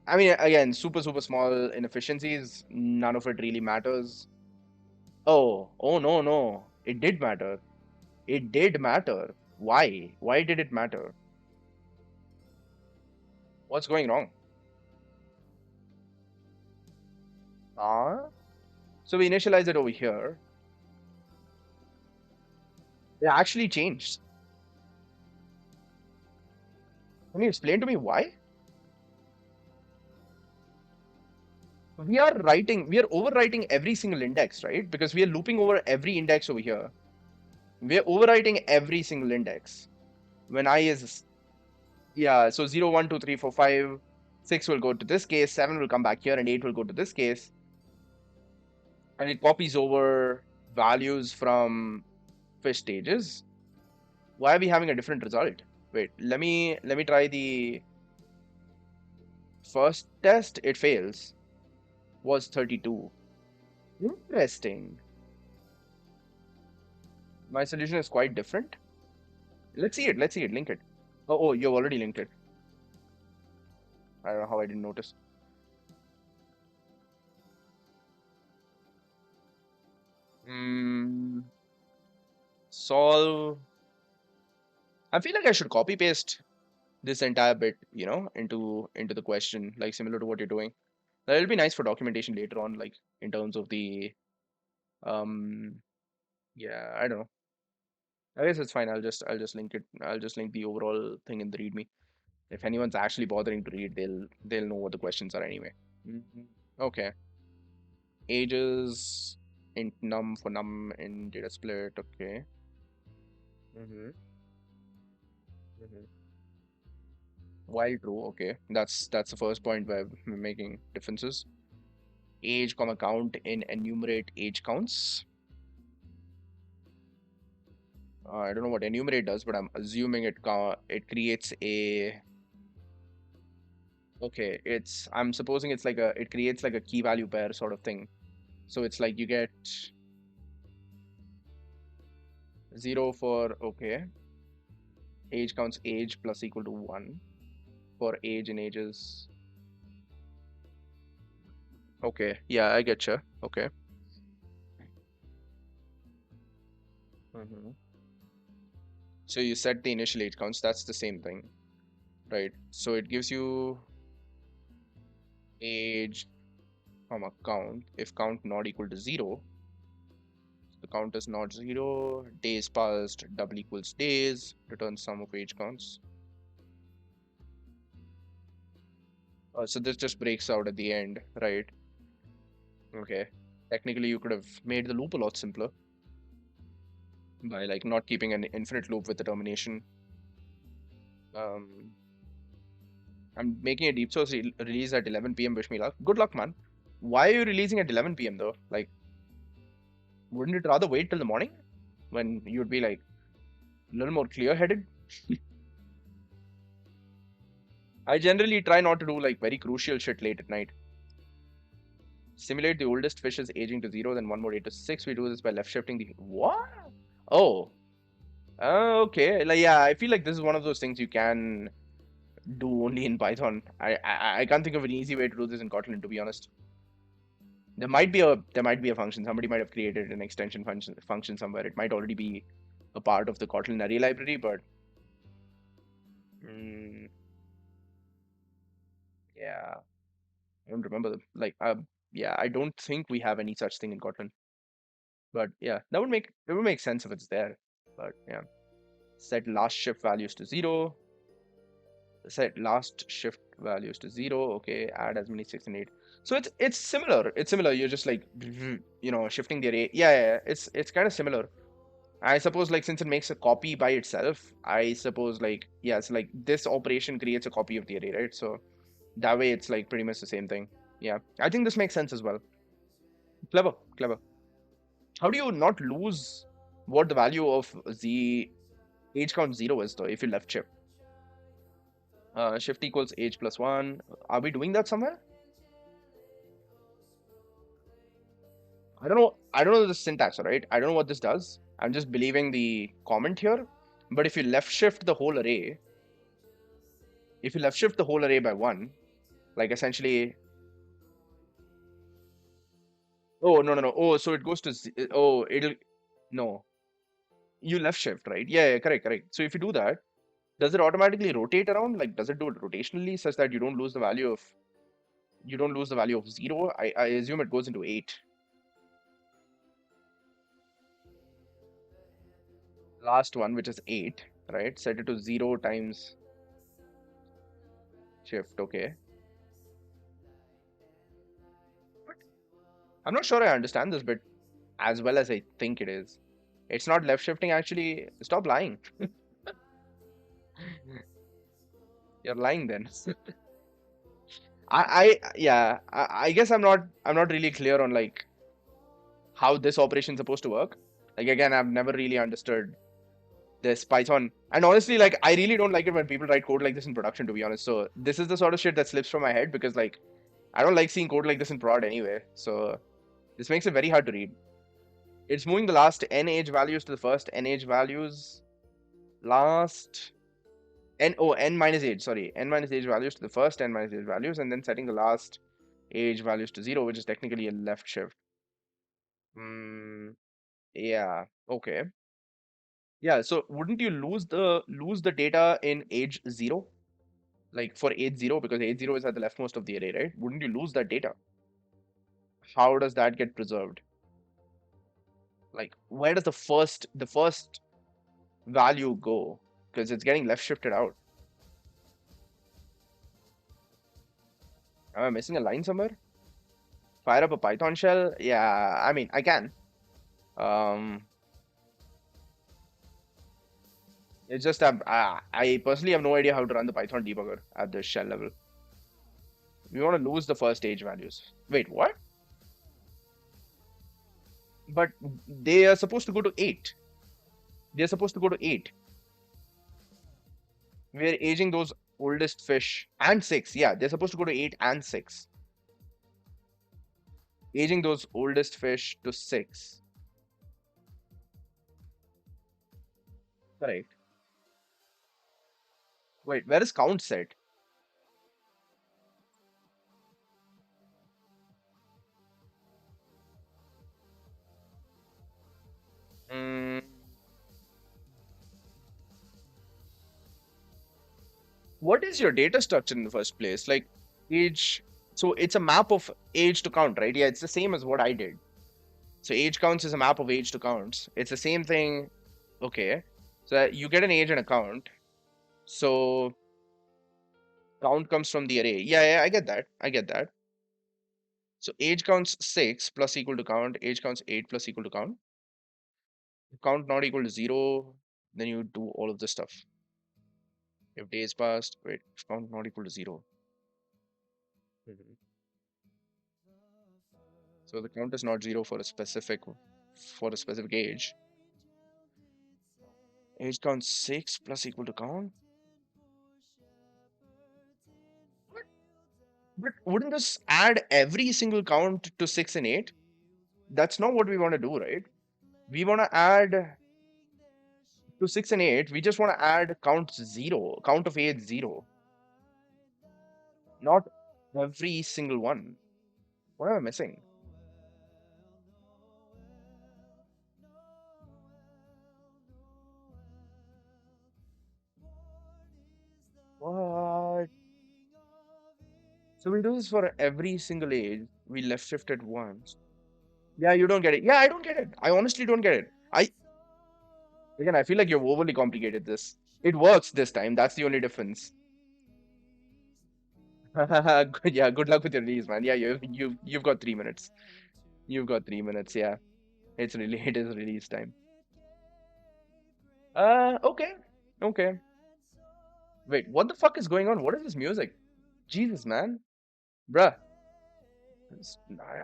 I mean, again, super small inefficiencies, none of it really matters. Oh no, no, it did matter. It did matter. Why did it matter? What's going wrong? Ah, so we initialize it over here. It actually changed. Can you explain to me why? We are overwriting every single index, right? Because we are looping over every index over here. We are overwriting every single index. When I is, yeah, so 0, 1, 2, 3, 4, 5, 6 will go to this case, 7 will come back here, and 8 will go to this case. And it copies over values from fish stages. Why are we having a different result? Wait, let me try the first test. It fails. Was 32. Interesting. My solution is quite different. Let's see it. Let's see it. Link it. Oh, you've already linked it. I don't know how I didn't notice. Hmm. Solve. I feel like I should copy paste this entire bit, into the question, like similar to what you're doing. That'll be nice for documentation later on, like in terms of the um. Yeah, I don't know. I guess it's fine. I'll just link it. I'll just link the overall thing in the README. If anyone's actually bothering to read, they'll know what the questions are anyway. Mhm. Okay. Ages int num for num in data split. Okay. Mm-hmm. Mm-hmm. While true. Okay. That's the first point where we're making differences. Age comma count in enumerate age counts. I don't know what enumerate does, but I'm assuming it creates a. Okay, I'm supposing it's like it creates like a key value pair sort of thing. So it's like you get 0 for, okay, age counts age plus equal to 1 for age and ages. Okay, yeah, I get you. Okay. Hmm. So you set the initial age counts, that's the same thing, right? So it gives you age comma count. If count not equal to 0, the count is not 0, days passed, double equals days, return sum of age counts. So this just breaks out at the end, right? Okay. Technically, you could have made the loop a lot simpler by like not keeping an infinite loop with the termination. Um, I'm making a deep source release at 11 p.m. Wish me luck. Good luck, man. Why are you releasing at 11 p.m. though? Like, wouldn't it rather wait till the morning when you'd be like a little more clear-headed? I generally try not to do like very crucial shit late at night. Simulate the oldest fishes aging to 0, then one more 8 to 6. We do this by left shifting the what? Oh, okay. Like yeah, I feel like this is one of those things you can do only in Python. I can't think of an easy way to do this in Kotlin, to be honest. There might be a function. Somebody might have created an extension function somewhere. It might already be a part of the Kotlin array library, but mm, yeah, I don't remember yeah, I don't think we have any such thing in Kotlin. But yeah, that would make sense if it's there. But yeah, set last shift values to 0. Set last shift values to 0. Okay, add as many 6 and 8. So it's similar. It's similar. You're just like shifting the array. Yeah. It's kind of similar. I suppose like since it makes a copy by itself, I suppose like yeah, it's like this operation creates a copy of the array, right? So that way it's like pretty much the same thing. Yeah, I think this makes sense as well. Clever, clever. How do you not lose what the value of the age count 0 is though if you left shift? Shift equals age plus 1. Are we doing that somewhere? I don't know the syntax, all right? I don't know what this does. I'm just believing the comment here. But if you left shift the whole array, if you left shift the whole array by 1, like essentially, oh, no, no, no. Oh, so it goes to, oh, it'll, no. You left shift, right? Yeah, yeah, correct, correct. So if you do that, does it automatically rotate around? Like, does it do it rotationally such that you don't lose the value of 0? I assume it goes into 8. Last one, which is 8, right? Set it to 0 times shift, okay. But I'm not sure I understand this bit as well as I think it is. It's not left shifting actually. Stop lying. You're lying then. Yeah, I guess I'm not really clear on like how this operation is supposed to work. Like again, I've never really understood this Python. And honestly, like I really don't like it when people write code like this in production, to be honest. So this is the sort of shit that slips from my head because like I don't like seeing code like this in prod anyway. So this makes it very hard to read. It's moving the last n age values to the first n age values. Last n minus age, sorry, n minus age values to the first n minus age values, and then setting the last age values to 0, which is technically a left shift. Yeah, okay. Yeah, so wouldn't you lose the data in age 0? Like for age 0, because age 0 is at the leftmost of the array, right? Wouldn't you lose that data? How does that get preserved? Like where does the first value go? Because it's getting left shifted out. Am I missing a line somewhere? Fire up a Python shell? Yeah, I mean I can. Um, it's just I personally have no idea how to run the Python debugger at the shell level. We want to lose the first age values. Wait, what? But they are supposed to go to 8. They're supposed to go to 8. We're aging those oldest fish and 6. Yeah, they're supposed to go to 8 and 6. Aging those oldest fish to 6. Correct. Wait, where is count set? Mm, what is your data structure in the first place? Like age, so it's a map of age to count, right? Yeah, it's the same as what I did. So age counts is a map of age to counts. It's the same thing. Okay. So you get an age and a count. So count comes from the array. Yeah, yeah, I get that. I get that. So age counts 6 plus equal to count. Age counts 8 plus equal to count. Count not equal to 0. Then you do all of this stuff. If days passed, wait, if count not equal to 0. Mhm. So the count is not 0 for a specific age. Age counts 6 plus equal to count. But wouldn't this add every single count to 6 and 8? That's not what we want to do, right? We want to add to 6 and 8, we just want to add count 0, count of age 0, not every single one. What am I missing? What? So we do this for every single age. We left shifted once. Yeah, you don't get it. Yeah, I don't get it. I honestly don't get it. Again, I feel like you've overly complicated this. It works this time. That's the only difference. Yeah, good luck with your release, man. Yeah, you've got 3 minutes. You've got 3 minutes. Yeah, it's really it is release time. Okay, okay. Wait, what the fuck is going on? What is this music? Jesus, man, bruh.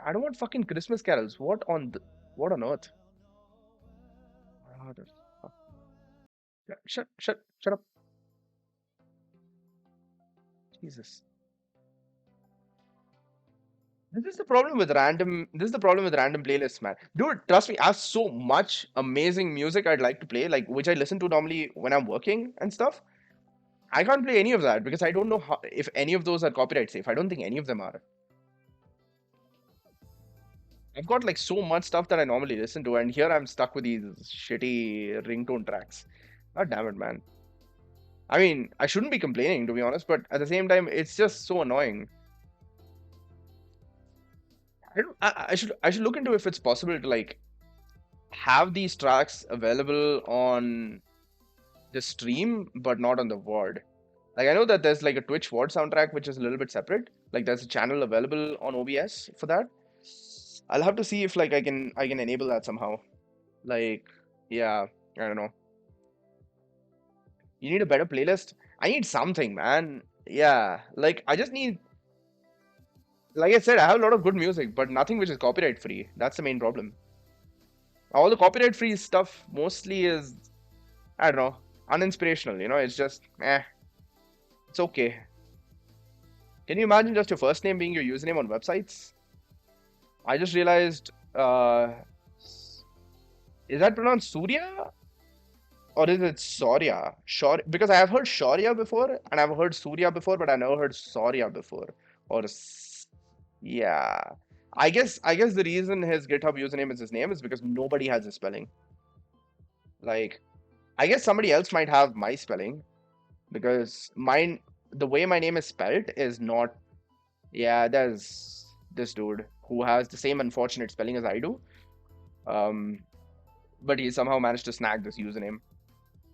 I don't want fucking Christmas carols. What on earth? What the fuck? Shut up. Jesus. This is the problem with random playlists, man. Dude, trust me, I have so much amazing music I'd like to play, like which I listen to normally when I'm working and stuff. I can't play any of that because I don't know how, if any of those are copyright safe. I don't think any of them are. I've got like so much stuff that I normally listen to, and here I'm stuck with these shitty ringtone tracks. God damn it, man. I mean, I shouldn't be complaining to be honest, but at the same time, it's just so annoying. I should look into if it's possible to like have these tracks available on the stream, but not on the VOD. Like I know that there's like a Twitch VOD soundtrack which is a little bit separate. Like there's a channel available on OBS for that. I'll have to see if like I can enable that somehow. Like, yeah, I don't know. You need a better playlist. I need something, man. Yeah, like I just need, like I said, I have a lot of good music, but nothing which is copyright free. That's the main problem. All the copyright free stuff mostly is, I don't know, uninspirational. It's just, it's okay. Can you imagine just your first name being your username on websites? I just realized, is that pronounced Surya or is it Soria? Because I have heard Shaurya before and I've heard Surya before, but I never heard Soria before. Or yeah. I guess the reason his GitHub username is his name is because nobody has his spelling. Like, I guess somebody else might have my spelling because the way my name is spelled is not. Yeah, there's this dude who has the same unfortunate spelling as I do. Um, but he somehow managed to snag this username.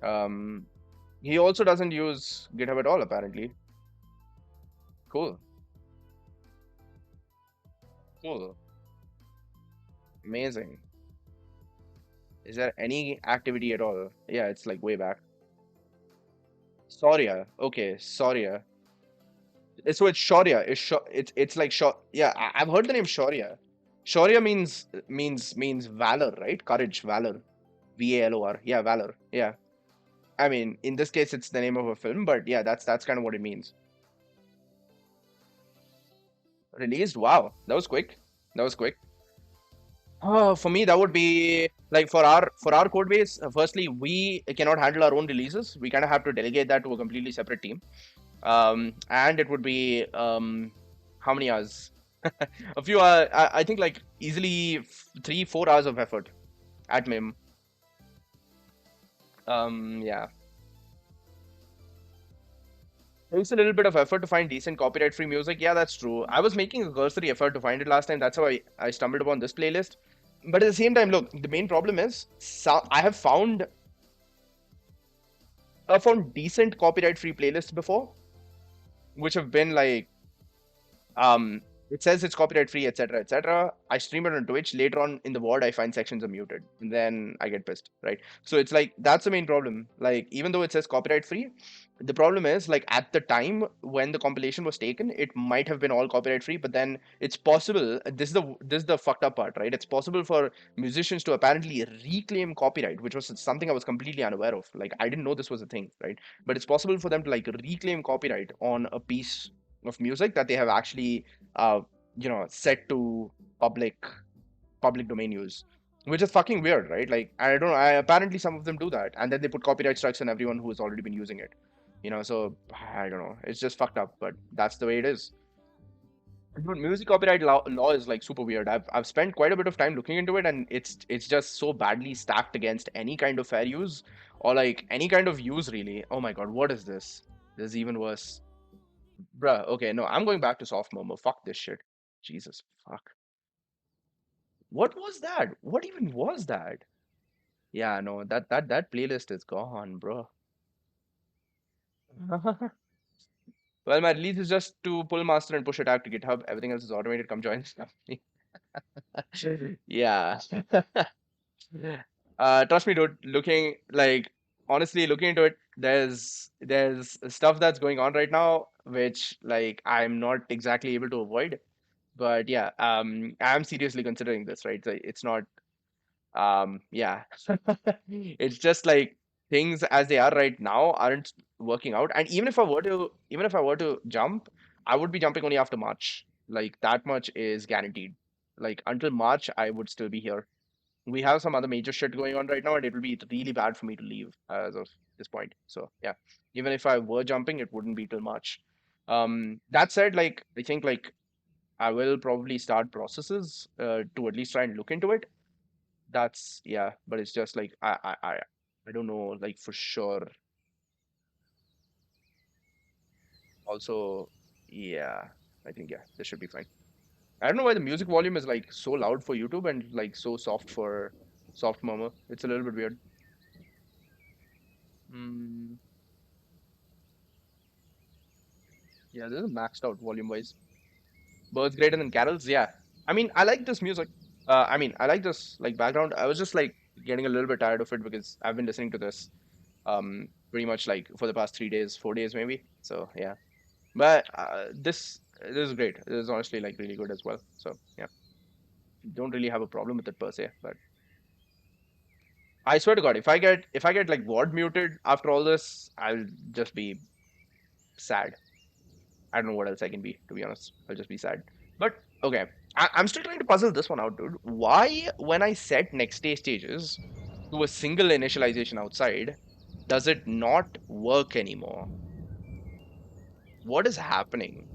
Um, he also doesn't use GitHub at all, apparently. Cool, cool, amazing. Is there any activity at all? Yeah, it's like way back. Soria. Okay, Soria. So it's Shaurya. It's like Yeah, I've heard the name Shaurya. Shaurya means valor, right? Courage, valor. VALOR. Yeah, valor. Yeah. I mean, in this case, it's the name of a film, but yeah, that's kind of what it means. Released? Wow, that was quick. That was quick. For me, that would be like for our code base. Firstly, we cannot handle our own releases. We kind of have to delegate that to a completely separate team. And it would be how many hours? A few hours. I think like easily 3-4 hours of effort at minimum. Yeah. Takes a little bit of effort to find decent copyright-free music. Yeah, that's true. I was making a cursory effort to find it last time. That's how I stumbled upon this playlist. But at the same time, look, the main problem is I found decent copyright-free playlists before, which have been like um it says it's copyright free, etc., etc. I stream it on Twitch. Later on in the VOD, I find sections are muted, and then I get pissed, right? So it's like that's the main problem. Like even though it says copyright free, the problem is like at the time when the compilation was taken, it might have been all copyright free, but then it's possible. This is the fucked up part, right? It's possible for musicians to apparently reclaim copyright, which was something I was completely unaware of. Like I didn't know this was a thing, right? But it's possible for them to like reclaim copyright on a piece of music that they have actually set to public public domain use, which is fucking weird, right? Like I don't know, apparently some of them do that and then they put copyright strikes on everyone who has already been using it. So I don't know, it's just fucked up, but that's the way it is. Dude, music copyright law is like super weird. I've spent quite a bit of time looking into it, and it's just so badly stacked against any kind of fair use or like any kind of use really. Oh my god, what is this? This is even worse. Bruh, okay, no, I'm going back to soft murmur. Fuck this shit. Jesus, fuck. What was that? What even was that? Yeah, no, that playlist is gone, bro. Well, my release is just to pull master and push a tag to GitHub. Everything else is automated. Come join this company. Yeah. Trust me, dude. Honestly, looking into it, there's stuff that's going on right now, which like I'm not exactly able to avoid. But yeah, I'm seriously considering this, right? So it's not, yeah, it's just like things as they are right now aren't working out. And even if I were to jump, I would be jumping only after March. Like that much is guaranteed. Like until March, I would still be here. We have some other major shit going on right now, and it will be really bad for me to leave as of this point. So yeah, even if I were jumping, it wouldn't be till March. That said, like I think like I will probably start processes to at least try and look into it. That's yeah, but it's just like I don't know like for sure. Also, yeah, I think yeah, this should be fine. I don't know why the music volume is like so loud for YouTube and like so soft for soft murmur. It's a little bit weird. Mm, yeah, this is maxed out volume wise. Birds greater than carols. Yeah, I mean I like this music. I mean I like this like background. I was just like getting a little bit tired of it because I've been listening to this pretty much like for the past 3 days, 4 days maybe. So yeah, but this is great. This is honestly like really good as well. So yeah, don't really have a problem with it per se. But I swear to God, if I get like word muted after all this, I'll just be sad. I don't know what else I can be, to be honest. I'll just be sad. But okay, I'm still trying to puzzle this one out, dude. Why, when I set next day stages to a single initialization outside, does it not work anymore? What is happening,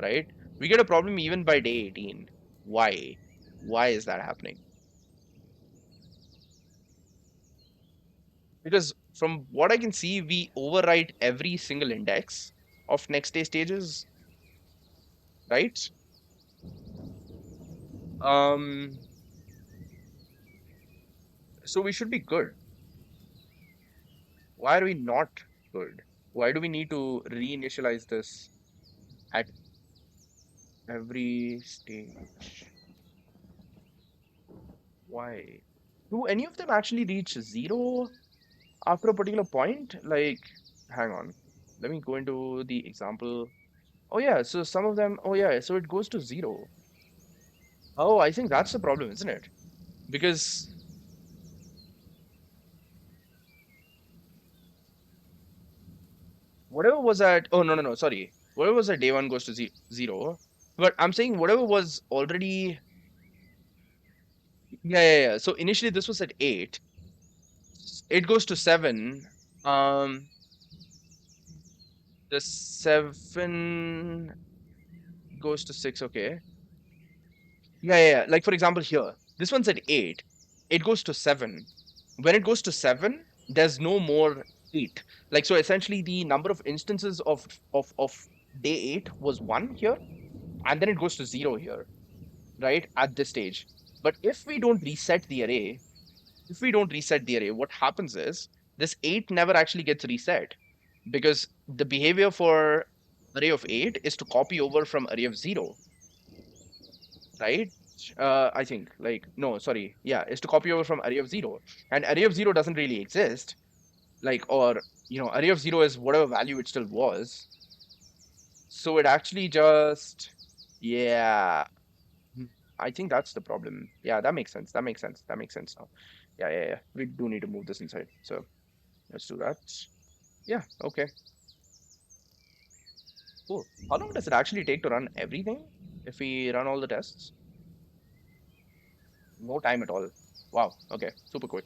right? We get a problem even by day 18. Why? Why is that happening? Because from what I can see, we overwrite every single index of next day stages, right? Um, so we should be good. Why are we not good? Why do we need to reinitialize this at every stage? Why? Do any of them actually reach zero after a particular point? Like, hang on. Let me go into the example. Oh yeah, so some of them, oh yeah, so it goes to zero. Oh, I think that's the problem, isn't it? Because whatever was at, oh no, sorry. Whatever was at day one goes to zero. But I'm saying whatever was already, yeah. So initially this was at eight. It goes to seven. Um, the seven goes to six. Okay. Like for example, here, this one's at eight. It goes to seven. When it goes to seven, there's no more eight. Like so, essentially, the number of instances of day eight was one here, and then it goes to zero here, right? At this stage. But if we don't reset the array, what happens is this eight never actually gets reset because the behavior for array of eight is to copy over from array of zero, right? I think like no, sorry, yeah, is to copy over from array of zero, and array of zero doesn't really exist. Like or array of zero is whatever value it still was, so it actually just yeah. Hmm. I think that's the problem. Yeah, that makes sense. That makes sense now. Yeah. We do need to move this inside. So let's do that. Yeah, okay, cool. How long does it actually take to run everything if we run all the tests? No time at all. Wow, okay, super quick.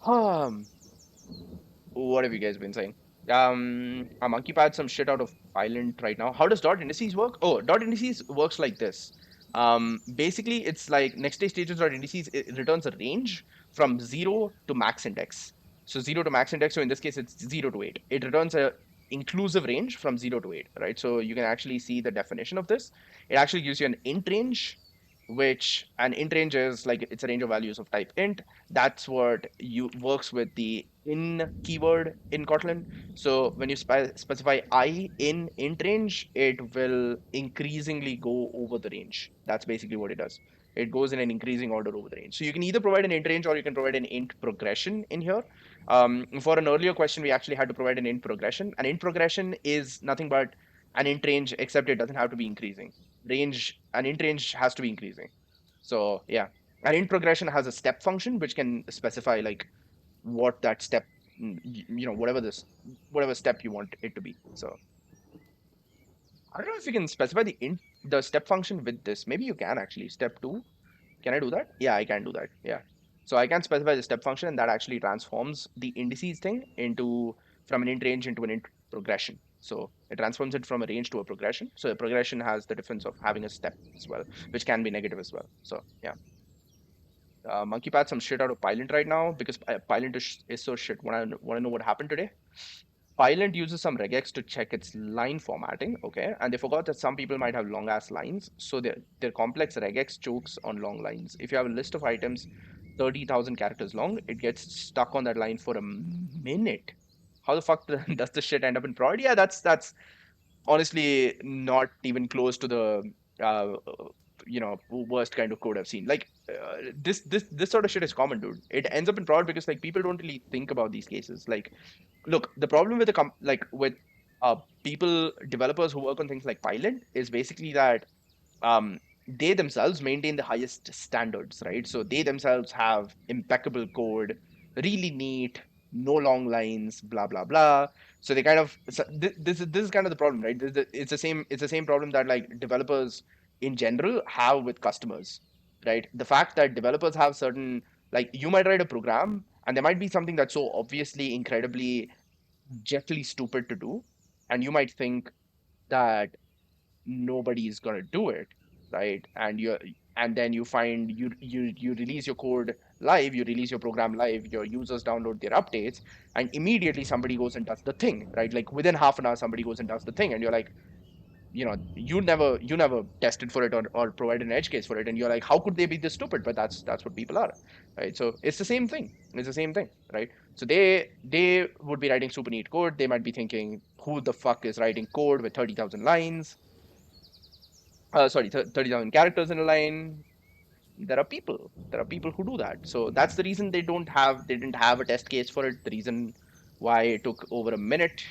Um, what have you guys been saying? I monkey pad some shit out of Island right now. How does dot indices work? Oh, dot indices works like this. Basically, it's like next day stages dot indices. It returns a range from zero to max index. So zero to max index. So in this case, it's zero to eight. It returns a inclusive range from zero to eight, right? So you can actually see the definition of this. It actually gives you an int range, which an int range is like it's a range of values of type int. That's what you works with the in keyword in Kotlin. So when you specify I in int range, it will increasingly go over the range. That's basically what it does. It goes in an increasing order over the range. So you can either provide an int range or you can provide an int progression in here. For an earlier question, we actually had to provide an int progression. An int progression is nothing but an int range, except it doesn't have to be increasing. An int range has to be increasing. So yeah, an int progression has a step function which can specify like what that step, whatever whatever step you want it to be. So I don't know if you can specify the step function with this. Maybe you can actually. Step two. Can I do that? Yeah, I can do that. Yeah. So I can specify the step function, and that actually transforms the indices thing into from an int range into an int progression. So it transforms it from a range to a progression. So a progression has the difference of having a step as well, which can be negative as well. So yeah, monkey pat some shit out of Pylint right now because Pylint is so shit. Want to know what happened today? Pylint uses some regex to check its line formatting, okay? And they forgot that some people might have long ass lines, so their complex regex chokes on long lines. If you have a list of items 30,000 characters long, it gets stuck on that line for a minute. How the fuck does this shit end up in prod? Yeah, that's honestly not even close to the uh, worst kind of code I've seen. Like this sort of shit is common, dude. It ends up in prod because like people don't really think about these cases. Like, look, the problem with like with uh people developers who work on things like Pylint is basically that they themselves maintain the highest standards, right? So they themselves have impeccable code, really neat, no long lines, blah blah blah. So they kind of this is kind of the problem, right? It's the same problem that like developers in general have with customers, right? The fact that developers have certain like you might write a program and there might be something that's so obviously incredibly jetly stupid to do, and you might think that nobody's gonna do it, right? And then you find you release your code live, you release your program live, your users download their updates, and immediately somebody goes and does the thing, right? Like within half an hour, somebody goes and does the thing, and you're like, you never tested for it or provided an edge case for it, and you're like, how could they be this stupid? But that's what people are, right? So it's the same thing. It's the same thing, right? So they would be writing super neat code. They might be thinking, who the fuck is writing code with 30,000 lines? Sorry, 30,000 characters in a line. There are people who do that. So that's the reason they didn't have a test case for it. The reason why it took over a minute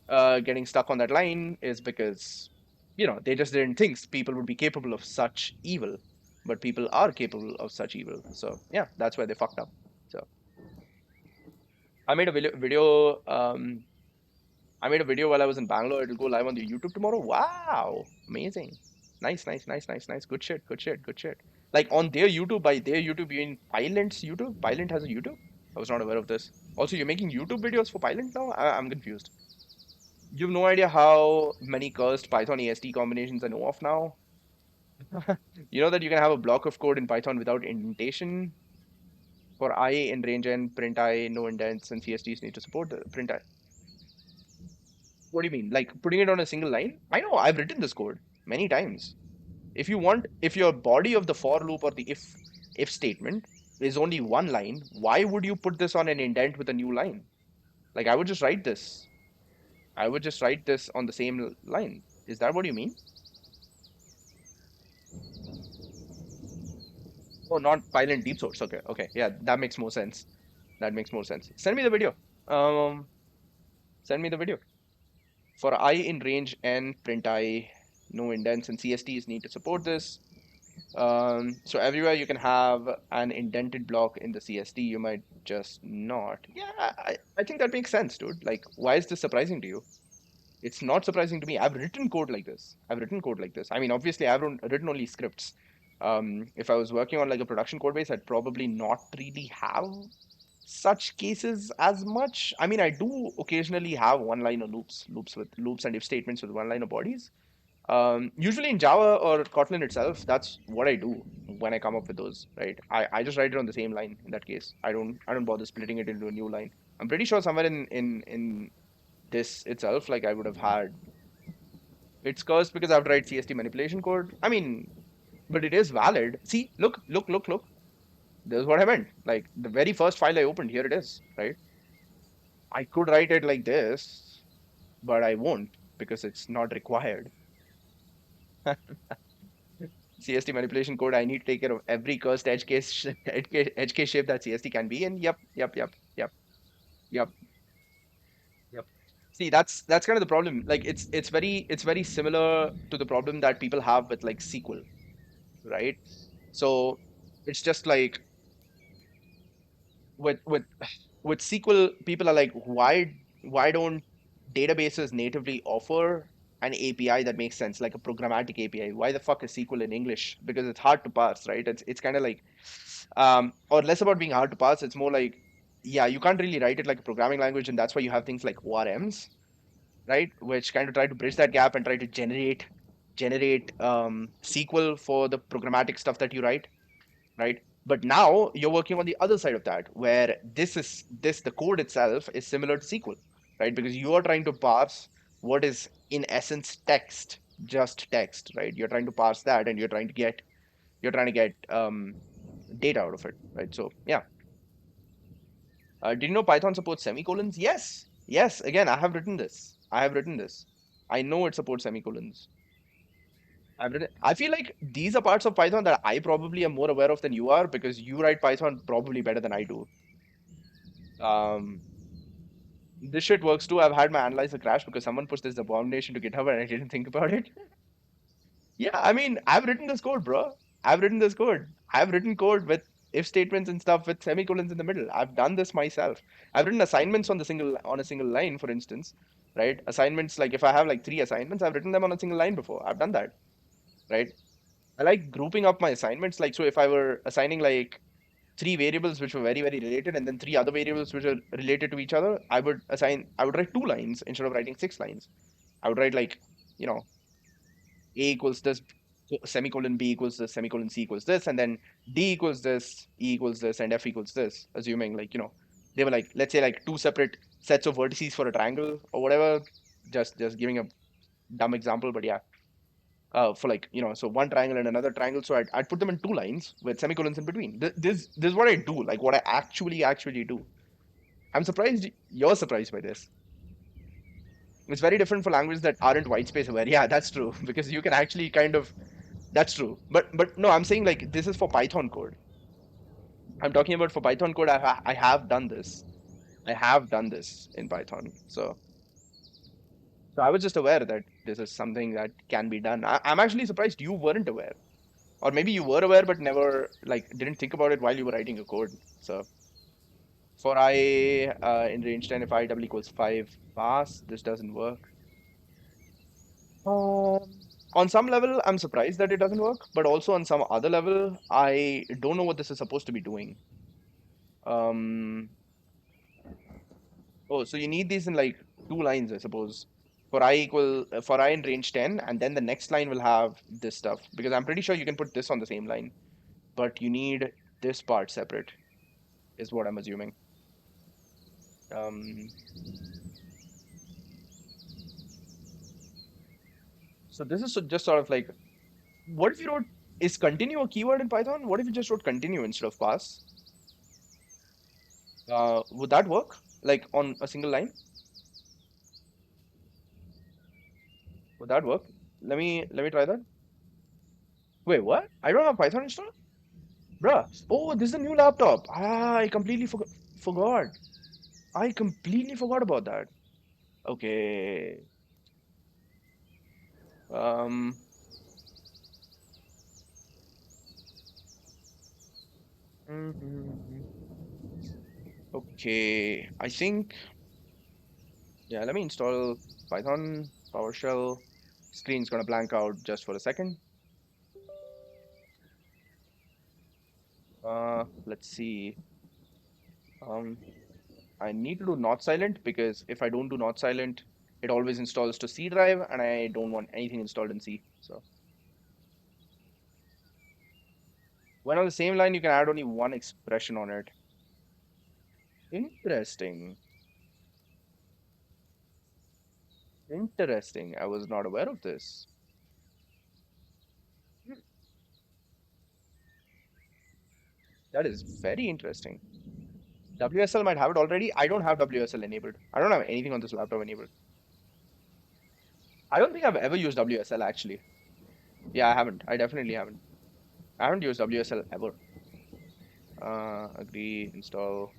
getting stuck on that line is because they just didn't think people would be capable of such evil, but people are capable of such evil. So yeah, that's why they fucked up. So I made a video while I was in Bangalore. It'll go live on the YouTube tomorrow. Wow, amazing. Nice, nice, nice, nice, nice. Good shit, good shit, good shit. Like on their YouTube, by their YouTube, you mean Pylint's YouTube? Pylint has a YouTube? I was not aware of this. Also, you're making YouTube videos for Pylint now? I'm confused. You have no idea how many cursed Python AST combinations I know of now. You know that you can have a block of code in Python without indentation for I in range n, print I, no indents, and CSTs need to support the print I. What do you mean? Like putting it on a single line? I know, I've written this code many times. If your body of the for loop or the if statement is only one line, why would you put this on an indent with a new line? Like I would just write this. I would just write this on the same line. Is that what you mean? Oh, not Pylint deep source. Okay, okay, yeah, that makes more sense. That makes more sense. Send me the video. Um, Send me the video. For I in range n, print I, no indents, and CSTs need to support this. So everywhere you can have an indented block in the CST, you might just not. Yeah, I think that makes sense, dude. Like, why is this surprising to you? It's not surprising to me. I've written code like this. I've written code like this. I mean, obviously, written only scripts. If I was working on like a production code base, I'd probably not really have such cases as much. I mean, I do occasionally have one-liner loops with loops and if statements with one-liner bodies. Usually in Java or Kotlin itself, that's what I do when I come up with those, right? I just write it on the same line in that case. I don't bother splitting it into a new line. I'm pretty sure somewhere in this itself, like I would have had it's cursed because I have to write CST manipulation code. I mean, but it is valid. See, look, look, look, look. This is what I meant. Like the very first file I opened, here it is, right? I could write it like this, but I won't because it's not required. CST manipulation code, I need to take care of every cursed edge case edge case shape that CST can be in. Yep, yep, yep, yep, yep, yep. See, that's kind of the problem. Like it's very similar to the problem that people have with like SQL, right? So it's just like with with SQL, people are like, why don't databases natively offer an API that makes sense, like a programmatic API? Why the fuck is SQL in English? Because it's hard to parse, right? It's kind of like, or less about being hard to parse. It's more like, yeah, you can't really write it like a programming language, and that's why you have things like ORMs, right? Which kind of try to bridge that gap and try to generate SQL for the programmatic stuff that you write, right? But now you're working on the other side of that, where the code itself is similar to SQL, right? Because you are trying to parse what is in essence text, just text, right? You're trying to parse that, and you're trying to get data out of it, right? So yeah. Did you know Python supports semicolons? Yes, yes. Again, I have written this. I have written this. I know it supports semicolons. I've written. I feel like these are parts of Python that I probably am more aware of than you are, because you write Python probably better than I do. Um, this shit works too. I've had my analyzer crash because someone pushed this abomination to GitHub and I didn't think about it. Yeah, I mean, I've written this code, bro. I've written this code. I've written code with if statements and stuff with semicolons in the middle. I've done this myself. I've written assignments on a single line, for instance, right? Assignments, like if I have like three assignments, I've written them on a single line before. I've done that, right? I like grouping up my assignments. Like, so if I were assigning like three variables which were very, very related, and then three other variables which are related to each other, I would write two lines instead of writing six lines. I would write like, you know, A equals this, semicolon B equals this, semicolon C equals this, and then D equals this, E equals this, and F equals this, assuming like, they were like, let's say like two separate sets of vertices for a triangle or whatever. Just giving a dumb example, but yeah. For like, so one triangle and another triangle. So I'd put them in two lines with semicolons in between. This is what I do, like what I actually do. I'm surprised you're surprised by this. It's very different for languages that aren't white space aware. Yeah, that's true. Because you can actually kind of, that's true. But no, I'm saying like this is for Python code. I'm talking about for Python code. I have done this. I have done this in Python. So I was just aware that this is something that can be done. I'm actually surprised you weren't aware. Or maybe you were aware but never like didn't think about it while you were writing your code. So for I in range 10, if I double equals 5 pass, this doesn't work. On some level, I'm surprised that it doesn't work, but also on some other level, I don't know what this is supposed to be doing. Um, oh, so you need these in like two lines, I suppose. For I in range 10, and then the next line will have this stuff, because I'm pretty sure you can put this on the same line, but you need this part separate, is what I'm assuming. Um, so this is just sort of like, what if you wrote, is continue a keyword in Python? What if you just wrote continue instead of pass? Would that work? Like on a single line? Would that work? Let me try that. Wait, what? I don't have Python installed? Bruh. Oh, this is a new laptop. I completely forgot. I completely forgot about that. Okay. Um. mhm. Okay. I think. Yeah. Let me install Python PowerShell. Screen's gonna blank out just for a second. Let's see. Um. I need to do not silent, because if I don't do not silent, it always installs to C drive, and I don't want anything installed in C. So when on the same line, you can add only one expression on it. Interesting. Interesting. I was not aware of this. Hmm, that is very interesting. WSL might have it already. I don't have WSL enabled. I don't have anything on this laptop enabled. I don't think I've ever used WSL actually. Yeah, I haven't. I definitely haven't. I haven't used WSL ever. Agree, install.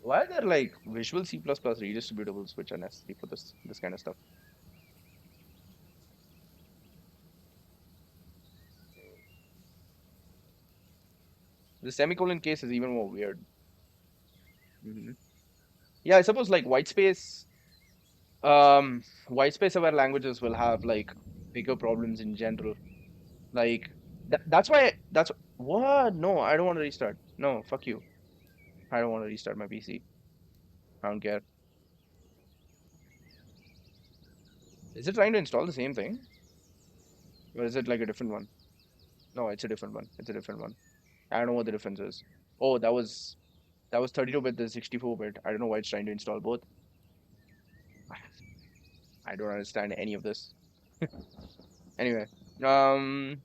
Why are there like Visual C++ redistributables which are necessary for this kind of stuff? The semicolon case is even more weird. Hmm. Yeah, I suppose like white space aware languages will have like bigger problems in general. Like that's why that's what? No, I don't want to restart. No, fuck you. I don't want to restart my PC. I don't care. Is it trying to install the same thing? Or is it like a different one? No, it's a different one. It's a different one. I don't know what the difference is. Oh, that was 32-bit, this 64-bit. I don't know why it's trying to install both. I don't understand any of this. Anyway, um,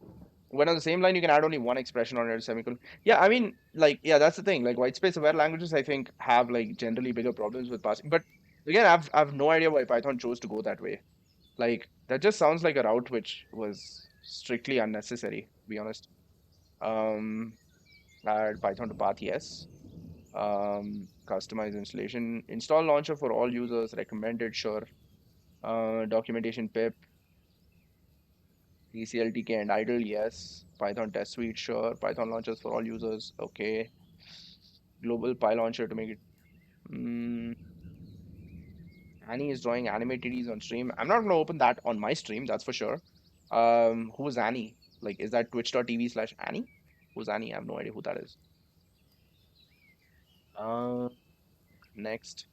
when on the same line you can add only one expression on your semicolon. Yeah, I mean, like, yeah, that's the thing. Like white space aware languages, I think, have like generally bigger problems with passing. But again, I've no idea why Python chose to go that way. Like that just sounds like a route which was strictly unnecessary, to be honest. Um, add Python to path, yes. Customize installation, install launcher for all users, recommended, sure. Documentation pip, ECLTK and idle, yes. Python test suite, sure. Python launchers for all users, okay. Global PyLauncher to make it. Mm, Annie is drawing animated on stream. I'm not gonna open that on my stream, that's for sure. Who's Annie? Like, is that twitch.tv/Annie? Who's Annie? I have no idea who that is. Uh, Next.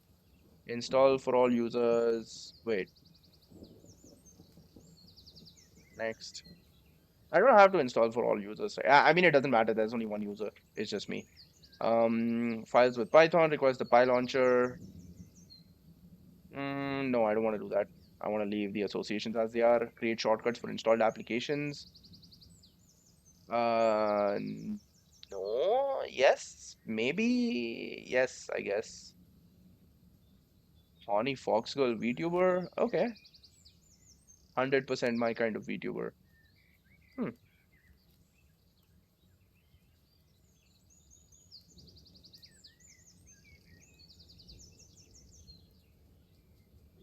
Install for all users. Wait, next. I don't have to install for all users. Right? I mean, it doesn't matter. There's only one user. It's just me. Files with Python requires the PyLauncher. No, I don't want to do that. I want to leave the associations as they are. Create shortcuts for installed applications. No, yes, maybe, yes, I guess. Horny Fox Girl VTuber. Okay, 100% my kind of VTuber. Hmm.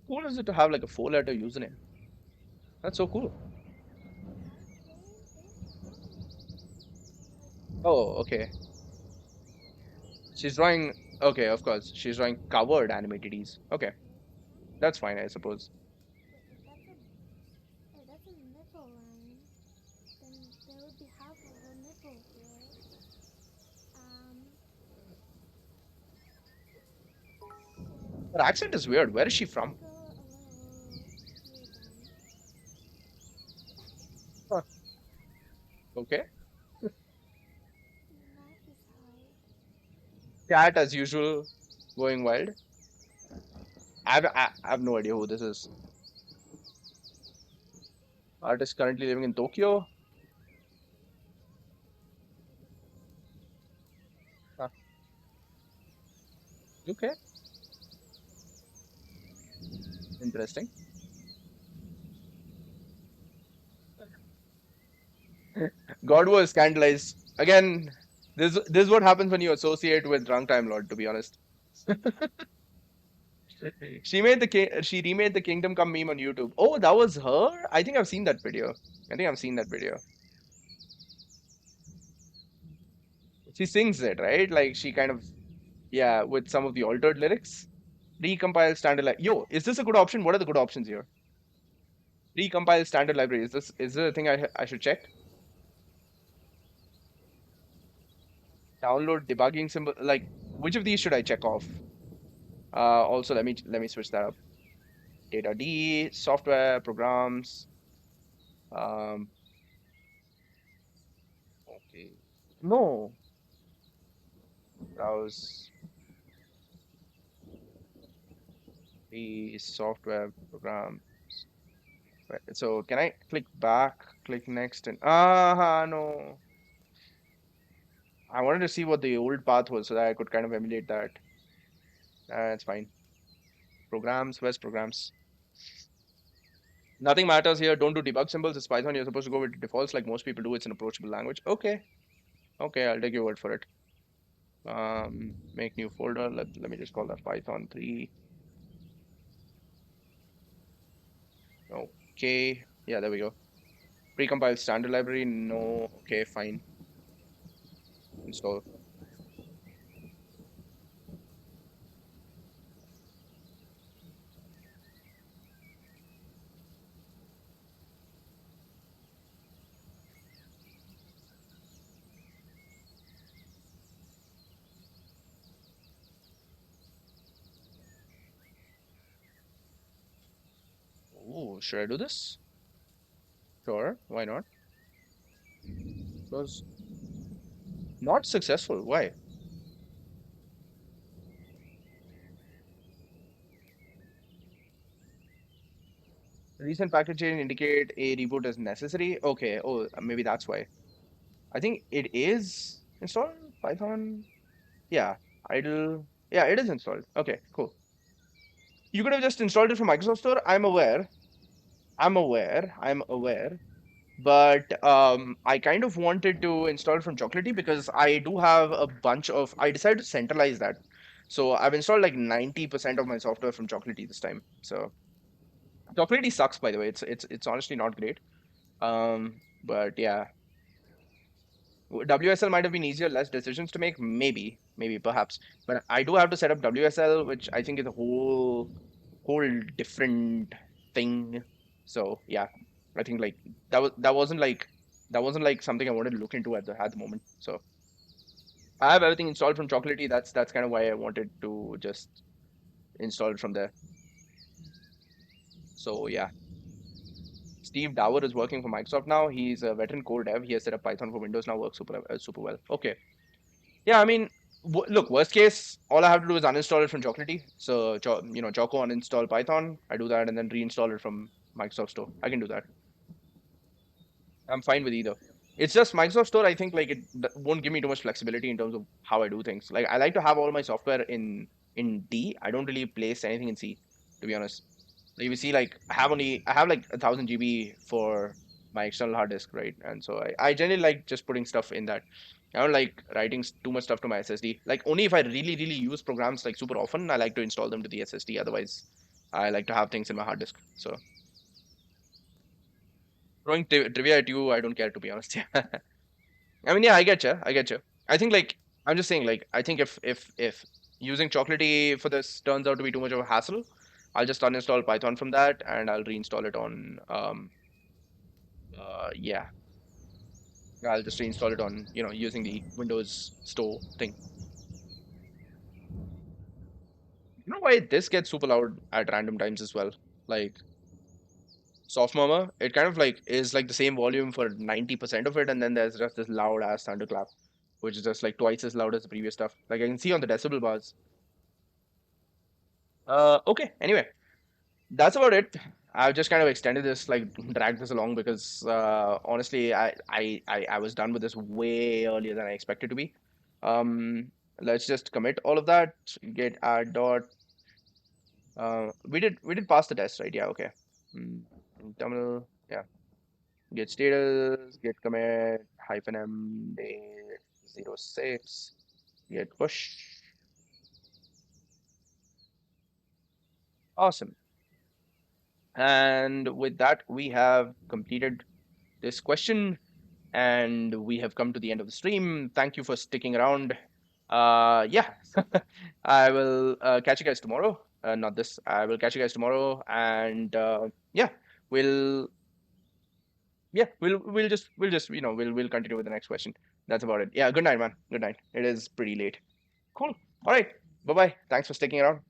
Cool is it to have like a four-letter username? That's so cool. Oh, okay. She's drawing. Okay, of course. She's drawing covered animated. Okay, that's fine, I suppose. Her accent is weird. Where is she from? Huh. Okay. Cat as usual, going wild. I have no idea who this is. Artist currently living in Tokyo. Huh. Okay, interesting. God was scandalized. Again, this is what happens when you associate with Drunk Time Lord, to be honest. She remade the Kingdom Come meme on YouTube. Oh, that was her? I think I've seen that video. I think I've seen that video. She sings it, right? Like she kind of, yeah, with some of the altered lyrics. Recompile standard like, yo, is this a good option? What are the good options here? Recompile standard library. Is this a thing I should check? Download debugging symbol. Like, which of these should I check off? Also, let me switch that up. Data D, software, programs. Um, okay. No, browse the software program. Right. So can I click back, click next, and no. I wanted to see what the old path was so that I could kind of emulate that. That's fine. Programs, where's programs? Nothing matters here. Don't do debug symbols. It's Python. You're supposed to go with defaults like most people do. It's an approachable language. Okay. Okay, I'll take your word for it. Make new folder. Let me just call that Python 3. Okay. Yeah, there we go. Precompiled standard library. No. Okay, fine. install. Oh, should I do this? Sure, why not? Was not successful. Why? Recent package change indicate a reboot is necessary. Okay, oh, maybe that's why. I think it is installed Python. Yeah, idle. Yeah, it is installed. Okay, cool. You could have just installed it from Microsoft Store. I'm aware. I'm aware. But I kind of wanted to install it from Chocolatey because I do have a bunch of. I decided to centralize that. So I've installed like 90% of my software from Chocolatey this time. So Chocolatey sucks, by the way. It's honestly not great. But yeah, WSL might have been easier, less decisions to make. Maybe, perhaps. But I do have to set up WSL, which I think is a whole different thing. So yeah, I think like that wasn't like something I wanted to look into at the moment. So I have everything installed from Chocolatey. That's kind of why I wanted to just install it from there. So yeah, Steve Dower is working for Microsoft now. He's a veteran core dev. He has set up Python for Windows now. Works super well. Okay. Yeah, I mean, look, worst case, all I have to do is uninstall it from Chocolatey. So, Choco uninstall Python. I do that and then reinstall it from Microsoft Store. I can do that. I'm fine with either. It's just Microsoft Store. I think like won't give me too much flexibility in terms of how I do things. Like I like to have all my software in D. I don't really place anything in C, to be honest. Like you see, like I have like 1,000 GB for my external hard disk, right? And so I generally like just putting stuff in that. I don't like writing too much stuff to my SSD. Like only if I really use programs like super often, I like to install them to the SSD. Otherwise, I like to have things in my hard disk. So throwing trivia at you, I don't care to be honest. Yeah. I mean, yeah, I get you. I get you. I think like I'm just saying like I think if using Chocolatey for this turns out to be too much of a hassle, I'll just uninstall Python from that and I'll reinstall it on yeah, I'll just reinstall it on using the Windows Store thing. You know why this gets super loud at random times as well? Like soft murmur, it kind of like is like the same volume for 90% of it, and then there's just this loud ass thunderclap, which is just like twice as loud as the previous stuff. Like I can see on the decibel bars. Okay. Anyway, that's about it. I've just kind of extended this, like dragged this along because honestly, I was done with this way earlier than I expected to be. Let's just commit all of that. Get add dot. We did pass the test, right? Yeah. Okay. Mm, terminal. Yeah. Get status. Get commit hyphen m date 06. Get push. Awesome. And with that, we have completed this question and we have come to the end of the stream. Thank you for sticking around. Yeah, I will catch you guys tomorrow. Not this. I will catch you guys tomorrow, and yeah, we'll we'll just we'll continue with the next question. That's about it. Yeah. Good night, man. Good night. It is pretty late. Cool. All right. Bye bye. Thanks for sticking around.